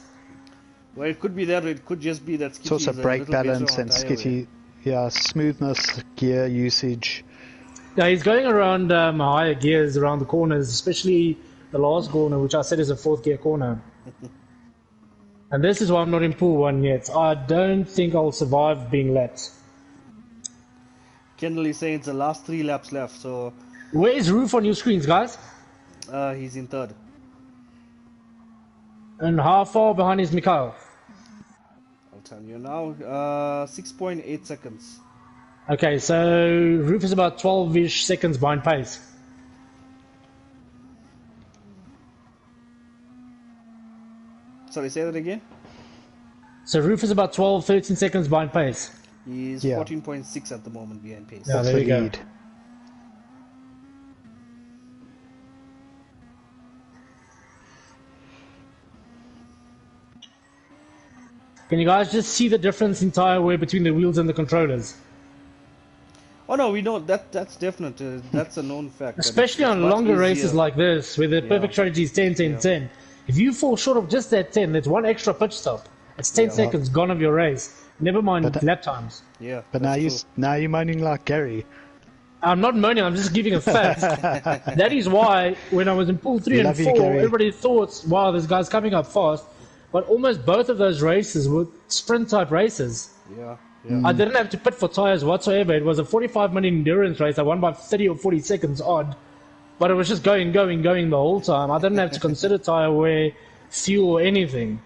Well, it could be that, or it could just be that Skitty It's also is a brake little better balance on and tire wear. skitty. Yeah, smoothness, gear usage. Yeah, he's going around higher gears around the corners, especially the last corner, which I said is a fourth gear corner. And this is why I'm not in pool 1 yet. I don't think I'll survive being lapped. Kendall is saying it's the last 3 laps left, so Where is Roof on your screens, guys? he's in third. And how far behind is Mikhail? I'll tell you now. 6.8 seconds. Okay, so Roof is about 12-ish seconds behind Pace. Sorry, say that again. So Roof is about 12, 13 seconds behind Pace. He's Yeah. 14.6 at the moment behind Pace. Yeah, What's there the you go. lead? Can you guys just see the difference in tire wear between the wheels and the controllers? Oh no, we know that. That's definite. That's a known fact. that Especially it's on much longer races easier. like this, where the perfect strategy is 10, 10, 10. If you fall short of just that 10, that's one extra pitch stop. It's 10 seconds gone of your race. Never mind lap times. Yeah. But now you're moaning like Gary. I'm not moaning, I'm just giving a fact. That is why, when I was in pool 3 and Love you, 4, Gary. everybody thought, wow, this guy's coming up fast. But almost both of those races were sprint-type races. Yeah. I didn't have to pit for tyres whatsoever. It was a 45-minute endurance race. I won by 30 or 40 seconds odd. But it was just going the whole time. I didn't have to consider tyre wear, fuel, or anything.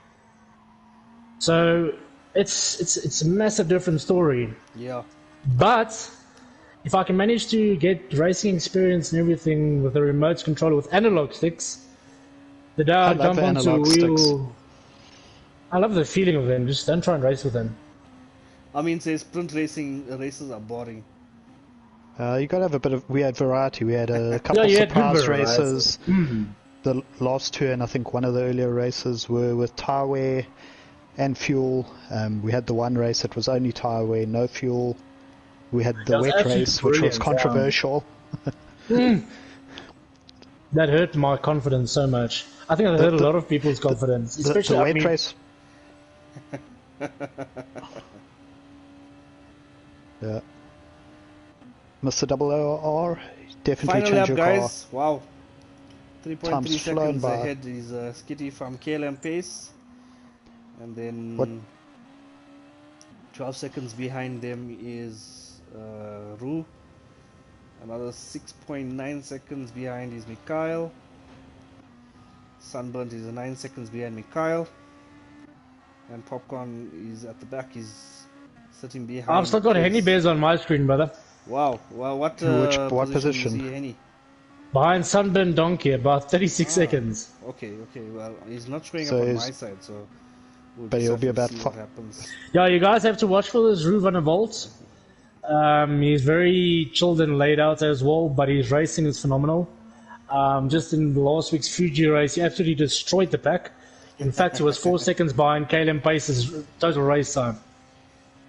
So it's a massive different story. Yeah. But if I can manage to get racing experience and everything with a remote controller with analog sticks, the day I love jump onto a analog wheel, sticks. I love the feeling of them. Just don't try and race with them. I mean, say sprint races are boring. You got to have a bit of. We had variety. We had a couple you had good surprise variety. races. The last two, and I think one of the earlier races were with tire wear and fuel. We had the one race that was only tire wear, no fuel. We had the That was wet absolutely race, which was brilliant, controversial. That hurt my confidence so much. I think that hurt a lot of people's confidence, especially the I wet mean, race. Yeah. Mr. OOR, definitely Final change lap, your guys. Wow. 3.3 Time's flown seconds by. ahead is Skitty from KLM Pace. And then What? 12 seconds behind them is Roo. Another 6.9 seconds behind is Mikhail. Sunburnt is 9 seconds behind Mikhail. And Popcorn is at the back, is sitting behind. I've still got Pace. Henny Bears on my screen, brother. Wow. Well, what what position? position? Is he, Henny? Behind Sunburn Donkey, about 36 seconds. Okay. Well, he's not showing So up on he's- my side, so we'll But just he'll have be to about see fi- what happens. Yeah, you guys have to watch for this Roo van der Volt. He's very chilled and laid out as well, but his racing is phenomenal. Just in last week's Fuji race, he absolutely destroyed the pack. In fact, he was 4 seconds behind KLM Pace's total race time.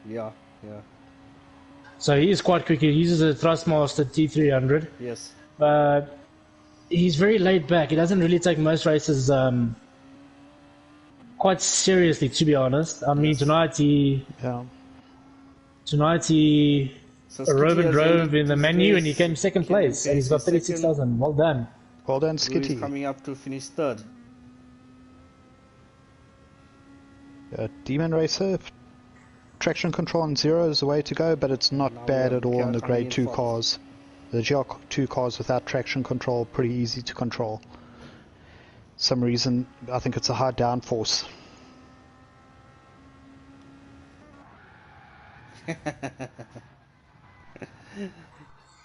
Yeah. So he is quite quick. He uses a Thrustmaster T300, Yes. but he's very laid back. He doesn't really take most races quite seriously, to be honest. I mean, tonight he Yeah. So rove Skitty and has drove ended in the his menu race. and he came second place. And he's got 36,000. Well done. Well done, Roo is Skitty. coming up to finish third. Demon Racer, traction control on 0 is the way to go, but it's not Now we bad have at all in the Mikael coming grade in 2 fourth. cars. The GR2 cars without traction control, pretty easy to control. Some reason, I think it's a high downforce.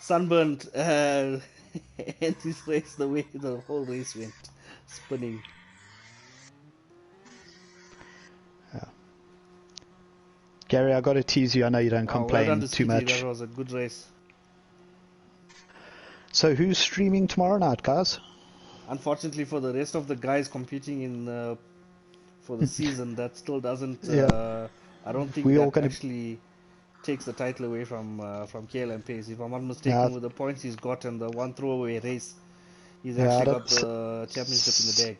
Sunburnt and this race, the way the whole race went, spinning. Gary, I got to tease you. I know you don't Well complain done to too Skitty, much. that was a good race. So who's streaming tomorrow night, guys? Unfortunately for the rest of the guys competing in for the season, that still doesn't. Yeah. I don't think We all that gonna- actually takes the title away from KLM Pace. If I'm not mistaken, Yeah. with the points he's got and the one throwaway race, he's Yeah, actually got that's- the championship in the bag.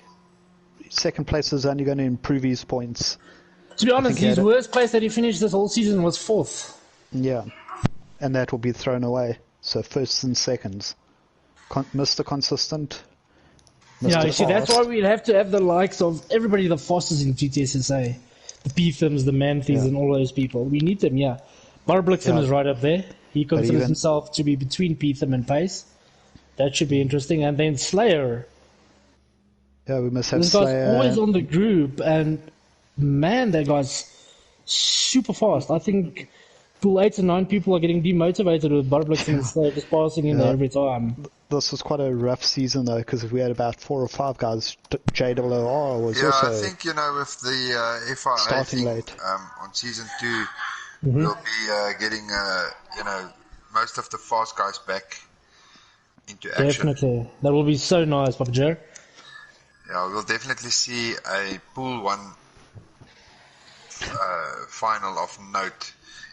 Second place is only going to improve his points. To be honest, he his had worst place that he finished this whole season was 4th. Yeah, and that will be thrown away. So firsts and seconds. Mr. Consistent. Mr. Yeah, you see, that's Fast. why we'd have to have the likes of everybody the fastest in GTSSA. The Peethams, the Manthys, Yeah. and all those people. We need them, yeah. Barblixen Yeah. is right up there. He considers even- himself to be between Peetham and Pace. That should be interesting. And then Slayer. Yeah, we must have This guy's Slayer. always on the group, and man, that guy's super fast. I think pool 8 and 9 people are getting demotivated with Barblixen and Slayer just passing in there every time. This was quite a rough season though, because we had about 4 or 5 guys. JOR was Yeah, also I think, with the FIA starting thing, late. on season 2, we'll be getting, most of the fast guys back into action. Definitely. That will be so nice, Papa Joe. Yeah, we'll definitely see a pool 1 final of note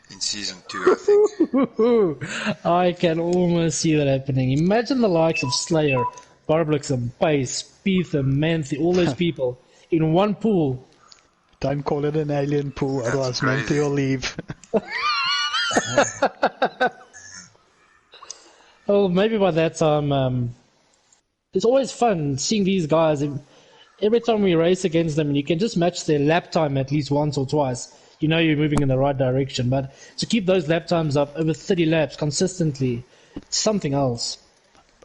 in season 2, I think. I can almost see that happening. Imagine the likes of Slayer, Barblixen, Pace, Peetham, Manthy, all those people in one pool. Don't call it an alien pool, otherwise crazy. Monty will leave. Well, maybe by that time, it's always fun seeing these guys. Every time we race against them, you can just match their lap time at least once or twice. You know you're moving in the right direction, but to keep those lap times up over 30 laps consistently, it's something else.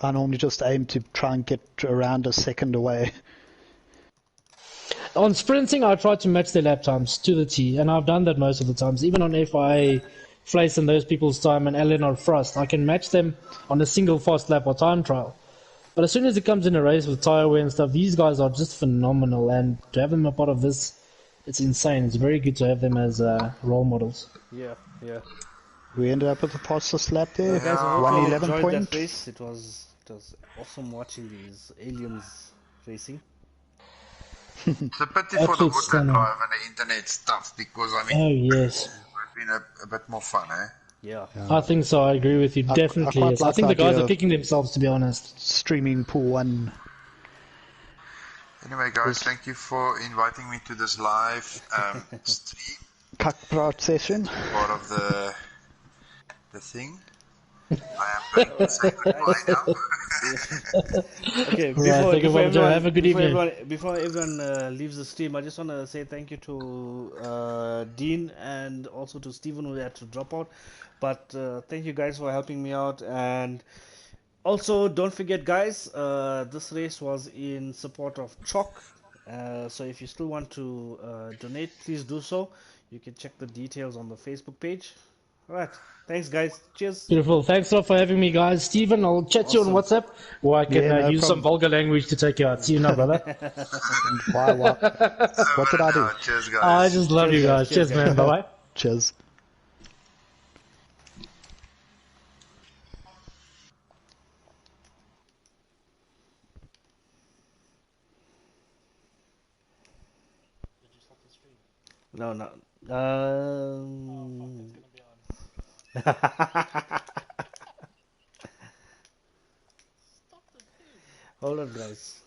I normally just aim to try and get around a second away. On sprinting, I try to match their lap times to the T, and I've done that most of the times. Even on FIA, Flace and those people's time, and Eleanor Frost, I can match them on a single fast lap or time trial. But as soon as it comes in a race with tyre wear and stuff, these guys are just phenomenal, and to have them a part of this, it's insane. It's very good to have them as role models. Yeah. We ended up with the fastest lap there. Guys, I hope you 111 enjoyed point. that race. It was awesome watching these aliens racing. It's a pity for the Absolute water stunning. drive and the internet stuff, because, Oh, yes. it would have been a bit more fun, eh? Yeah. I think so. I agree with you. Definitely, quite yes. I like think the the guys idea are of- kicking themselves, to be honest. Streaming pool 1. Anyway, guys, thank you for inviting me to this live stream, Kakpraat session. part of the thing. I am going to say goodbye now. Okay, Right, thank you, Papa Joe. Have a good evening. Before everyone leaves the stream, I just want to say thank you to Dean and also to Stephen, who had to drop out. But thank you guys for helping me out. And also, don't forget, guys, this race was in support of Chalk. So if you still want to donate, please do so. You can check the details on the Facebook page. Alright, thanks guys. Cheers. Beautiful. Thanks a lot for having me, guys. Stephen, I'll chat to you on WhatsApp, or I can Yeah, no use some problem. vulgar language to take you out. See you now, brother. Why, what? What did I do? Cheers, guys. I just love you guys. Cheers, Cheers, man. Bye-bye. Cheers. No. Hold on, guys.